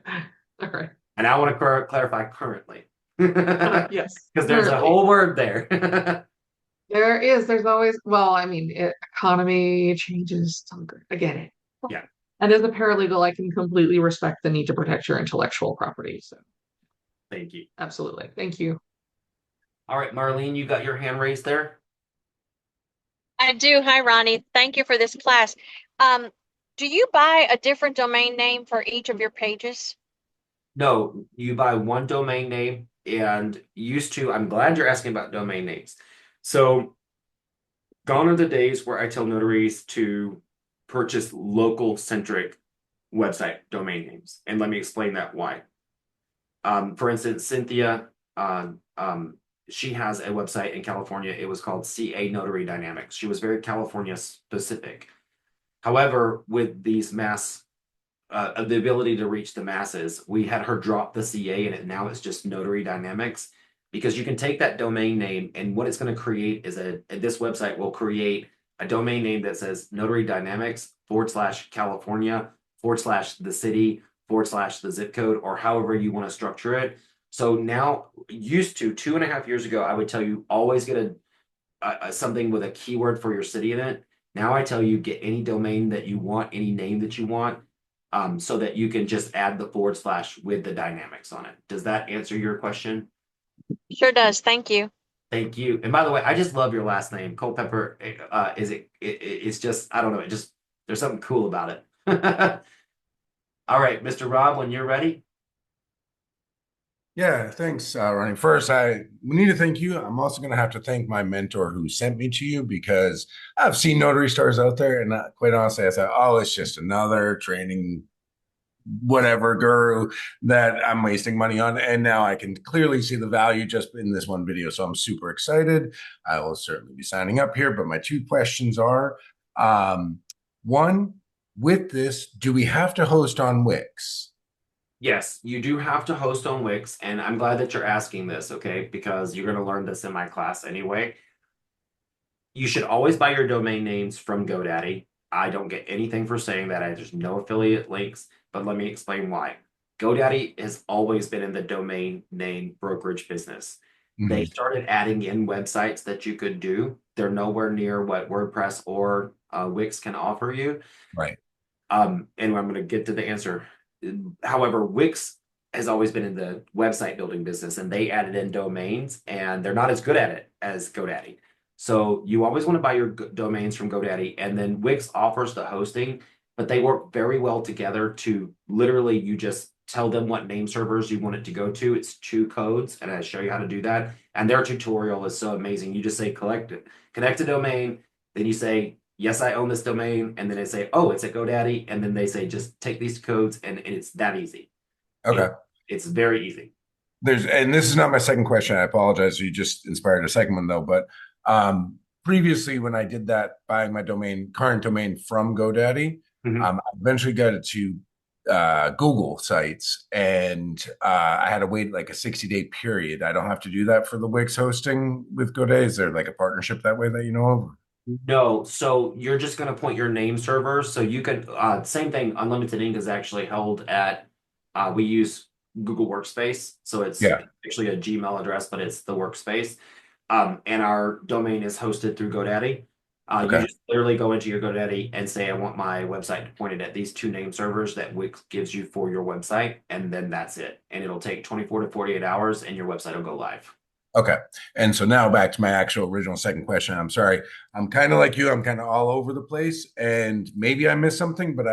All right. And I want to clarify currently. Yes. Because there's a whole word there. There is. There's always, well, I mean, economy changes. I get it. Yeah. And as a paralegal, I can completely respect the need to protect your intellectual property. So thank you. Absolutely. Thank you. All right, Marlene, you got your hand raised there? I do. Hi, Ronnie. Thank you for this class. Um, do you buy a different domain name for each of your pages? No, you buy one domain name and used to, I'm glad you're asking about domain names. So gone are the days where I tell notaries to purchase local centric website domain names. And let me explain that why. For instance, Cynthia, she has a website in California. It was called CA Notary Dynamics. She was very California specific. However, with these mass the ability to reach the masses, we had her drop the CA and now it's just Notary Dynamics because you can take that domain name and what it's going to create is this website will create a domain name that says Notary Dynamics / California / the city / the zip code or however you want to structure it. So now, used to 2.5 years ago, I would tell you always get something with a keyword for your city in it. Now I tell you get any domain that you want, any name that you want, so that you can just add the / with the dynamics on it. Does that answer your question? Sure does. Thank you. Thank you. And by the way, I just love your last name, Culpepper. It's just I don't know. It just there's something cool about it. All right, Mr. Rob, when you're ready. Yeah, thanks, Ronnie. First, we need to thank you. I'm also going to have to thank my mentor who sent me to you because I've seen notary stars out there, and quite honestly, I thought, oh, it's just another training, whatever guru that I'm wasting money on. And now I can clearly see the value just in this one video. So I'm super excited. I will certainly be signing up here. But my two questions are, one, with this, do we have to host on Wix? Yes, you do have to host on Wix, and I'm glad that you're asking this, okay? Because you're going to learn this in my class anyway. You should always buy your domain names from GoDaddy. I don't get anything for saying that. There's no affiliate links, but let me explain why. GoDaddy has always been in the domain name brokerage business. They started adding in websites that you could do. They're nowhere near what WordPress or Wix can offer you. Right. And I'm going to get to the answer. However, Wix has always been in the website building business and they added in domains and they're not as good at it as GoDaddy. So you always want to buy your domains from GoDaddy and then Wix offers the hosting, but they work very well together to literally you just tell them what name servers you want it to go to. It's 2 codes and I show you how to do that. And their tutorial is so amazing. You just say connect a domain, then you say yes, I own this domain. And then they say, oh, it's at GoDaddy. And then they say, just take these codes and it's that easy. Okay. It's very easy. And this is not my second question. I apologize. You just inspired a second one though. But previously when I did that, buying my current domain from GoDaddy, I eventually got it to Google sites and I had to wait like a 60-day period. I don't have to do that for the Wix hosting with GoDaddy. Is there like a partnership that way that you know of? No, so you're just going to point your name server. So you could, same thing, Unlimited Ink is actually held at, we use Google Workspace. So it's actually a Gmail address, but it's the workspace. And our domain is hosted through GoDaddy. You just literally go into your GoDaddy and say, I want my website pointed at these 2 name servers that Wix gives you for your website. And then that's it. And it'll take 24 to 48 hours and your website will go live. Okay. And so now back to my actual original second question. I'm sorry. I'm kind of like you. I'm kind of all over the place and maybe I missed something, but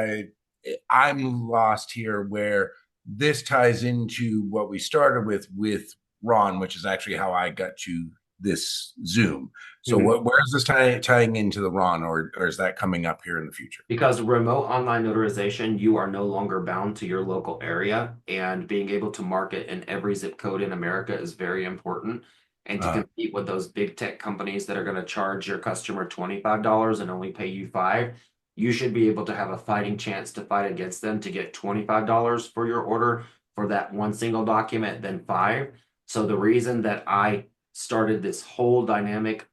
I'm lost here where this ties into what we started with Ron, which is actually how I got to this Zoom. So where is this tying into the Ron or is that coming up here in the future? Because remote online notarization, you are no longer bound to your local area and being able to market in every zip code in America is very important. And to compete with those big tech companies that are going to charge your customer $25 and only pay you $5, you should be able to have a fighting chance to fight against them to get $25 for your order for that one single document, then $5. So the reason that I started this whole dynamic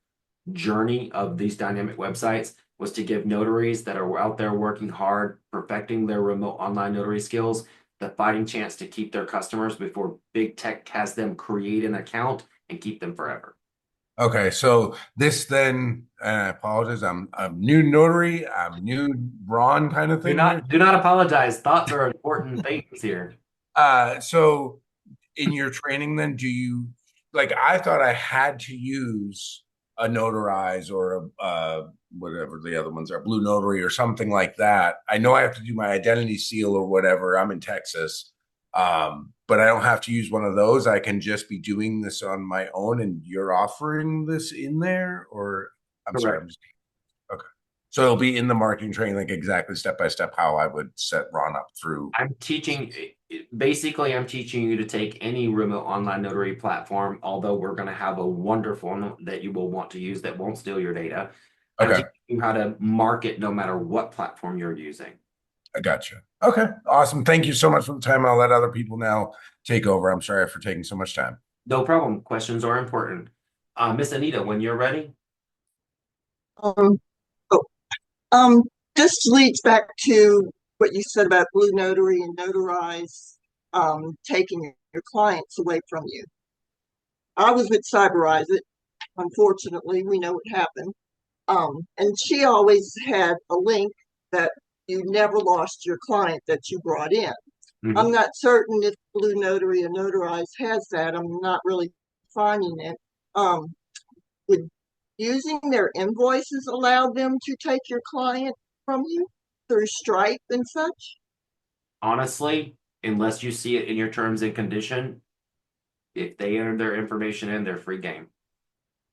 journey of these dynamic websites was to give notaries that are out there working hard, perfecting their remote online notary skills, the fighting chance to keep their customers before big tech has them create an account and keep them forever. Okay, so this then, and I apologize, I'm new notary, I'm new Ron kind of thing. Do not apologize. Thoughts are important things here. So in your training then, do you, like I thought I had to use a Notarize or whatever the other ones are, Blue Notary or something like that. I know I have to do my identity seal or whatever. I'm in Texas, but I don't have to use one of those. I can just be doing this on my own, and you're offering this in there, or I'm sorry, I'm Correct. just okay. So it'll be in the marketing training, like exactly step by step how I would set Ron up through. I'm teaching, basically, I'm teaching you to take any remote online notary platform, although we're going to have a wonderful one that you will want to use that won't steal your data. I'm Okay, teaching you how to market no matter what platform you're using. I got you. Okay, awesome. Thank you so much for the time. I'll let other people now take over. I'm sorry for taking so much time. No problem. Questions are important. Miss Anita, when you're ready. Um, oh, um, this leads back to what you said about Blue Notary and Notarize, taking your clients away from you. I was with Cyberize It. Unfortunately, we know what happened. And she always had a link that you never lost your client that you brought in. Mhm. I'm not certain if Blue Notary or Notarize has that. I'm not really finding it. Would using their invoices allow them to take your client from you through Stripe and such? Honestly, unless you see it in your terms and condition, if they enter their information in, they're free game.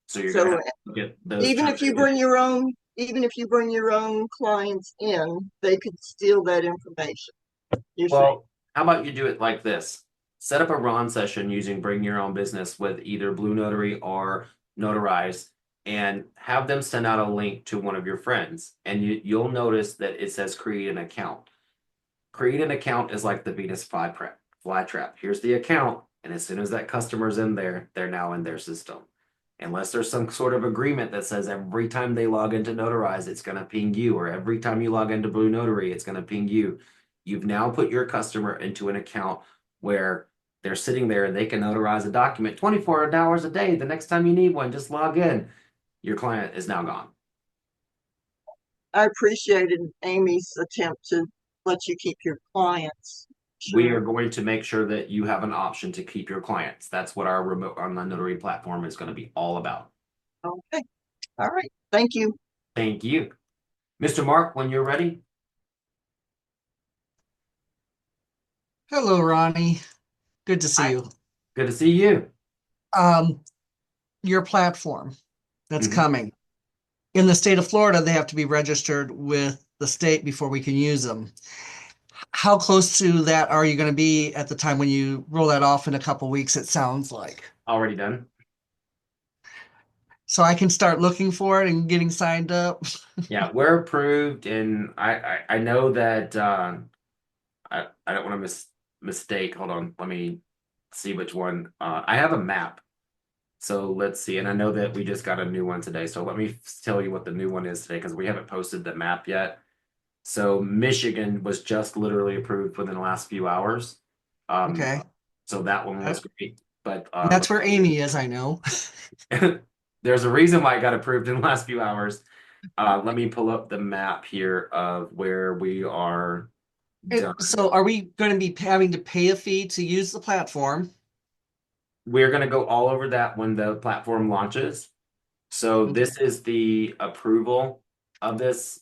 So you're going to So have to get those even terms if and you bring conditions. your own, even if you bring your own clients in, they could steal that information. You're saying, Well, how about you do it like this? Set up a Ron session using Bring Your Own Business with either Blue Notary or Notarize, and have them send out a link to one of your friends. And you'll notice that it says create an account. Create an account is like the Venus flytrap. Here's the account, and as soon as that customer's in there, they're now in their system. Unless there's some sort of agreement that says every time they log into Notarize, it's going to ping you, or every time you log into Blue Notary, it's going to ping you. You've now put your customer into an account where they're sitting there and they can notarize a document 24 hours a day. The next time you need one, just log in. Your client is now gone. I appreciated Amy's attempt to let you keep your clients. We are Sure. going to make sure that you have an option to keep your clients. That's what our remote online notary platform is going to be all about. Okay. All right. Thank you. Thank you. Mr. Mark, when you're ready. Hello, Ronnie. Good to see Hi. you. Good to see you. Your platform that's Mhm. coming. In the state of Florida, they have to be registered with the state before we can use them. How close to that are you going to be at the time when you roll that off in a couple weeks, it sounds like? Already done. So I can start looking for it and getting signed up. Yeah, we're approved, and I know that I don't want to mistake. Hold on, let me see which one. I have a map, so let's see. And I know that we just got a new one today, so let me tell you what the new one is today because we haven't posted the map yet. So Michigan was just literally approved within the last few hours. Okay. So that one was great, but That's where Amy is, I know. there's a reason why it got approved in the last few hours. Let me pull up the map here of where we are done. So are we going to be having to pay a fee to use the platform? We're going to go all over that when the platform launches. So this is the approval of this.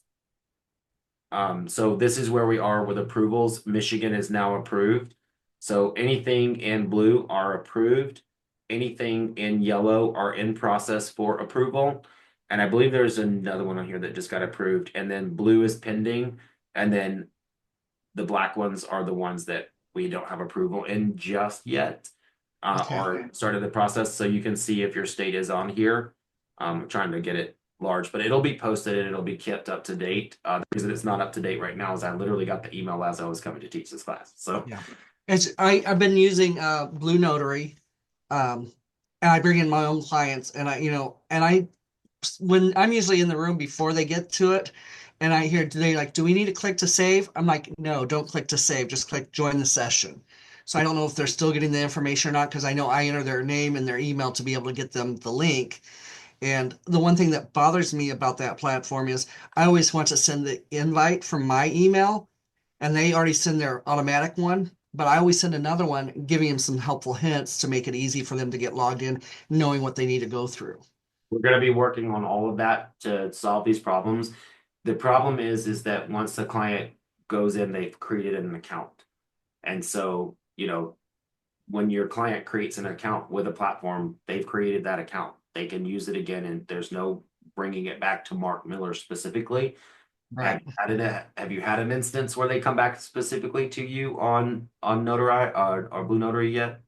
So this is where we are with approvals. Michigan is now approved. So anything in blue are approved. Anything in yellow are in process for approval. And I believe there's another one on here that just got approved. And then blue is pending. And then the black ones are the ones that we don't have approval in just yet. Okay. Or started the process. So you can see if your state is on here. I'm trying to get it large, but it'll be posted and it'll be kept up to date. The reason it's not up to date right now is I literally got the email as I was coming to teach this class. So Yeah. I've been using Blue Notary, and I bring in my own clients, and when I'm usually in the room before they get to it, and I hear, do we need to click to save? I'm like, no, don't click to save, just click join the session. So I don't know if they're still getting the information or not, because I know I enter their name and their email to be able to get them the link. And the one thing that bothers me about that platform is I always want to send the invite from my email, and they already send their automatic one, but I always send another one giving them some helpful hints to make it easy for them to get logged in, knowing what they need to go through. We're going to be working on all of that to solve these problems. The problem is that once the client goes in, they've created an account. And so, when your client creates an account with a platform, they've created that account. They can use it again, and there's no bringing it back to Mark Miller specifically. Right. Have you had an instance where they come back specifically to you on Notari or Blue Notary yet?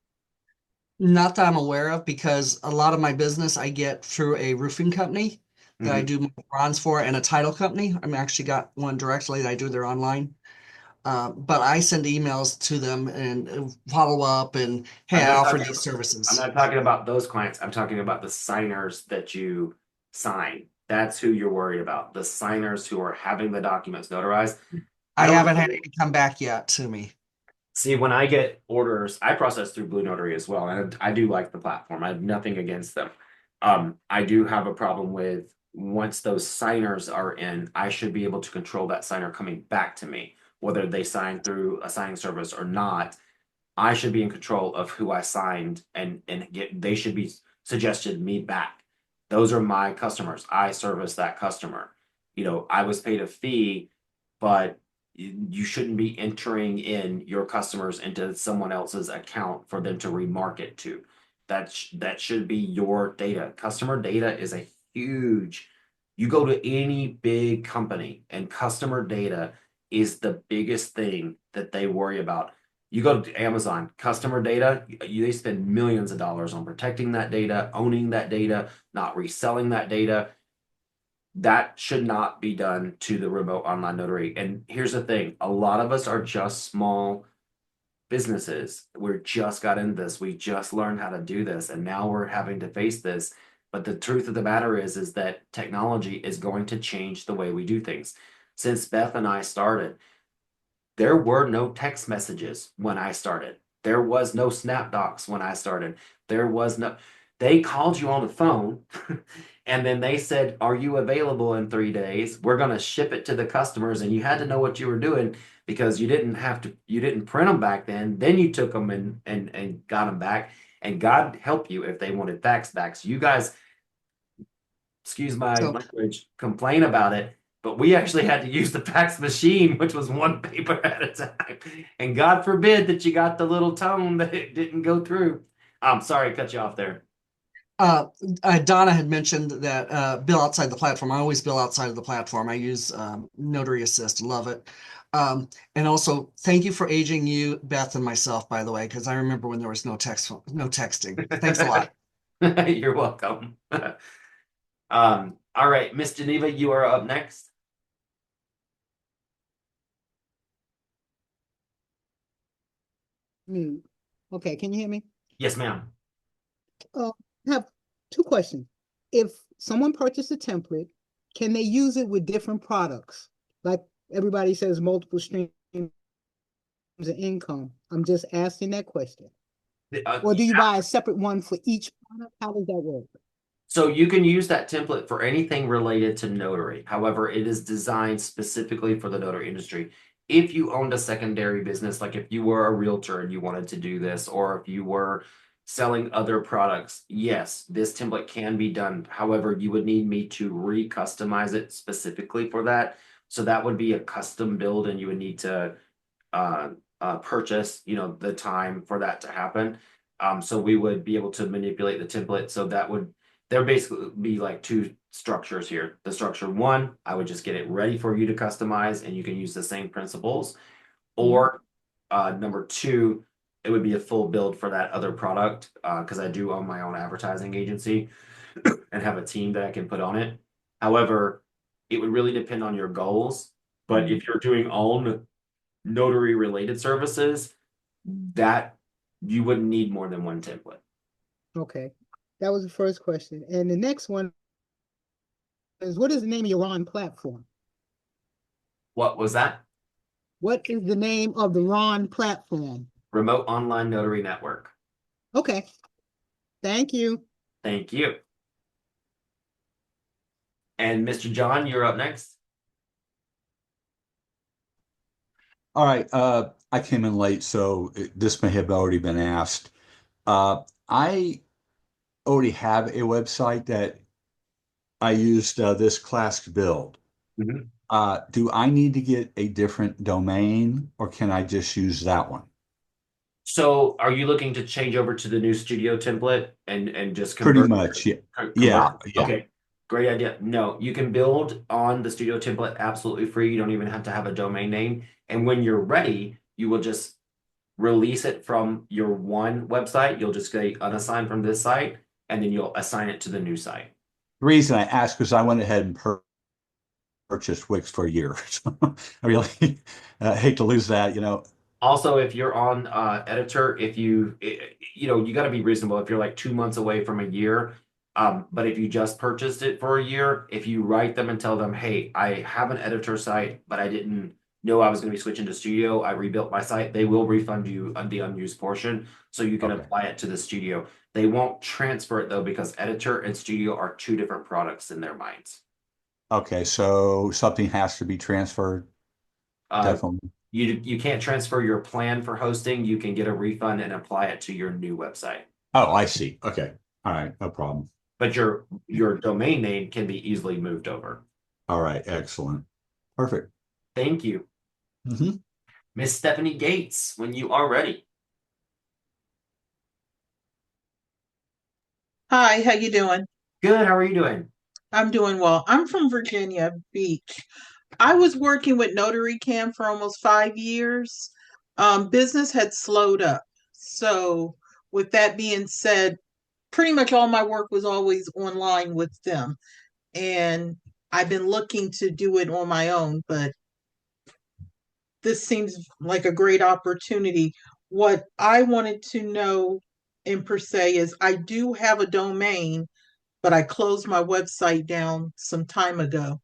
Not that I'm aware of, because a lot of my business I get through a roofing company that I Mhm. do my bronze for, and a title company. I'm actually got one directly that I do their online. But I send emails to them and follow up and, hey, I'm I not offer talking, these I'm services. not talking about those clients. I'm talking about the signers that you sign. That's who you're worried about. The signers who are having the documents notarized. I I don't haven't had any come back yet to me. see when I get orders, I process through Blue Notary as well, and I do like the platform. I have nothing against them. I do have a problem with once those signers are in, I should be able to control that signer coming back to me, whether they sign through a signing service or not. I should be in control of who I signed and get they should be suggested me back. Those are my customers. I service that customer. I was paid a fee, but you shouldn't be entering in your customers into someone else's account for them to remarket to. That should be your data. Customer data is a huge. You go to any big company and customer data is the biggest thing that they worry about. You go to Amazon, customer data, they spend millions of dollars on protecting that data, owning that data, not reselling that data. That should not be done to the remote online notary. And here's the thing, a lot of us are just small businesses. We're just got into this. We just learned how to do this. And now we're having to face this. But the truth of the matter is that technology is going to change the way we do things. Since Beth and I started, there were no text messages when I started. There was no Snap Docs when I started. There was no, they called you on the phone and then they said, "Are you available in 3 days? We're going to ship it to the customers." And you had to know what you were doing because you didn't print them back then. Then you took them and got them back. And God help you if they wanted fax back. So you guys, excuse my So language, complain about it. But we actually had to use the fax machine, which was one paper at a time. And God forbid that you got the little tone that it didn't go through. I'm sorry, I cut you off there. uh, Donna had mentioned that bill outside the platform. I always bill outside of the platform. I use Notary Assist, love it. And also, thank you for aging you, Beth, and myself, by the way, because I remember when there was no texting. Thanks a lot. You're welcome. All right, Miss Geneva, you are up next. Mm. Okay, can you hear me? Yes, ma'am. I have two questions. If someone purchased a template, can they use it with different products? Like everybody says, multiple streams of income. I'm just asking that question. Or do you buy a separate one for each product? How does that work? So you can use that template for anything related to notary. However, it is designed specifically for the notary industry. If you owned a secondary business, like if you were a realtor and you wanted to do this, or if you were selling other products, yes, this template can be done. However, you would need me to re-customize it specifically for that. So that would be a custom build, and you would need to uh, purchase, the time for that to happen. So we would be able to manipulate the template. So that would there basically be like two structures here. The structure one, I would just get it ready for you to customize, and you can use the same principles. Or number two, it would be a full build for that other product because I do own my own advertising agency and have a team that I can put on it. However, it would really depend on your goals. But if you're doing all notary related services, that you wouldn't need more than one template. Okay, that was the first question. And the next one is, what is the name of your Ron platform? What was that? What is the name of the Ron platform? Remote Online Notary Network. Okay, thank you. Thank you. And Mr. John, you're up next. All right, I came in late, so this may have already been asked. I already have a website that I used this class to build. Mhm. Do I need to get a different domain or can I just use that one? So are you looking to change over to the new studio template and just Pretty convert? much, yeah. Convert? Yeah. Okay, great idea. No, you can build on the studio template absolutely free. You don't even have to have a domain name. And when you're ready, you will just release it from your one website. You'll just say unassigned from this site, and then you'll assign it to the new site. The reason I asked because I went ahead and purchased Wix for a year. So I really hate to lose that, you know. Also, if you're on editor, if you know, you got to be reasonable. If you're like 2 months away from a year, but if you just purchased it for a year, if you write them and tell them, hey, I have an editor site, but I didn't know I was going to be switching to studio, I rebuilt my site, they will refund you the unused portion, so you can Okay. apply it to the studio. They won't transfer it though, because editor and studio are two different products in their minds. Okay, so something has to be transferred, Uh, definitely. you can't transfer your plan for hosting. You can get a refund and apply it to your new website. Oh, I see. Okay. All right, no problem. But your domain name can be easily moved over. All right, excellent. Perfect. Thank you. Hmm. Miss Stephanie Gates, when you are ready. Hi, how you doing? Good, how are you doing? I'm doing well. I'm from Virginia Beach. I was working with Notary Cam for almost 5 years. Business had slowed up. So, with that being said, pretty much all my work was always online with them. And I've been looking to do it on my own, but this seems like a great opportunity. What I wanted to know in per se is I do have a domain, but I closed my website down some time ago.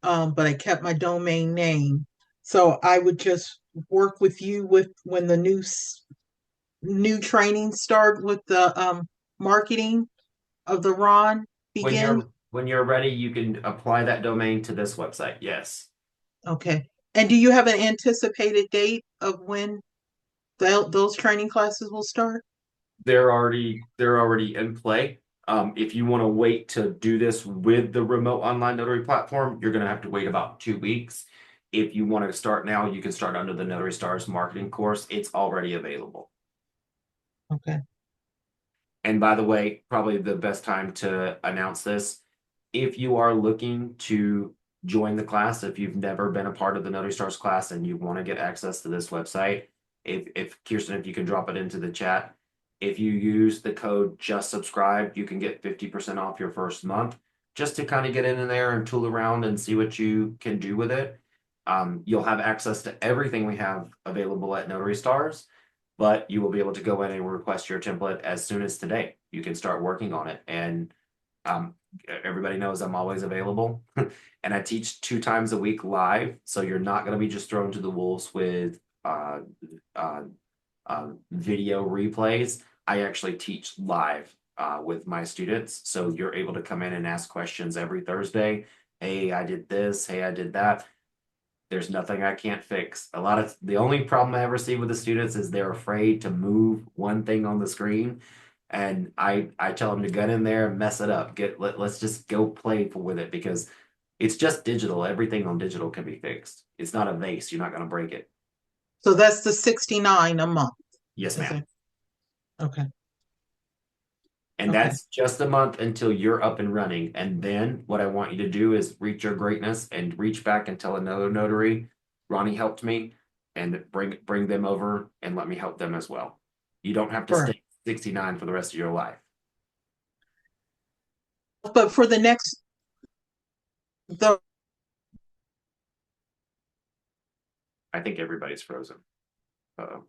But I kept my domain name. So I would just work with you with when the new training start with the marketing of the Ron When begin. you're ready, you can apply that domain to this website. Yes. Okay. And do you have an anticipated date of when those training classes will start? They're already in play. If you want to wait to do this with the remote online notary platform, you're going to have to wait about 2 weeks. If you want to start now, you can start under the Notary Stars marketing course. It's already available. Okay. And by the way, probably the best time to announce this, if you are looking to join the class, if you've never been a part of the Notary Stars class and you want to get access to this website, if Kirsten, if you can drop it into the chat, if you use the code just subscribe, you can get 50% off your first month just to kind of get in there and tool around and see what you can do with it. You'll have access to everything we have available at Notary Stars, but you will be able to go in and request your template as soon as today. You can start working on it. And everybody knows I'm always available. And I teach 2 times a week live. So you're not going to be just thrown to the wolves with uh, video replays. I actually teach live with my students. So you're able to come in and ask questions every Thursday. Hey, I did this. Hey, I did that. There's nothing I can't fix. The only problem I ever see with the students is they're afraid to move one thing on the screen. And I tell them to get in there and mess it up. Let's just go play with it, because it's just digital. Everything on digital can be fixed. It's not a vase. You're not going to break it. So that's the 69 a month. Yes, Is ma'am. it? Okay. And Okay. that's just a month until you're up and running. And then what I want you to do is reach your greatness and reach back and tell another notary, Ronnie helped me, and bring them over and let me help them as well. You don't have to Sure. stay 69 for the rest of your life. But for the I think everybody's frozen. Uh-oh.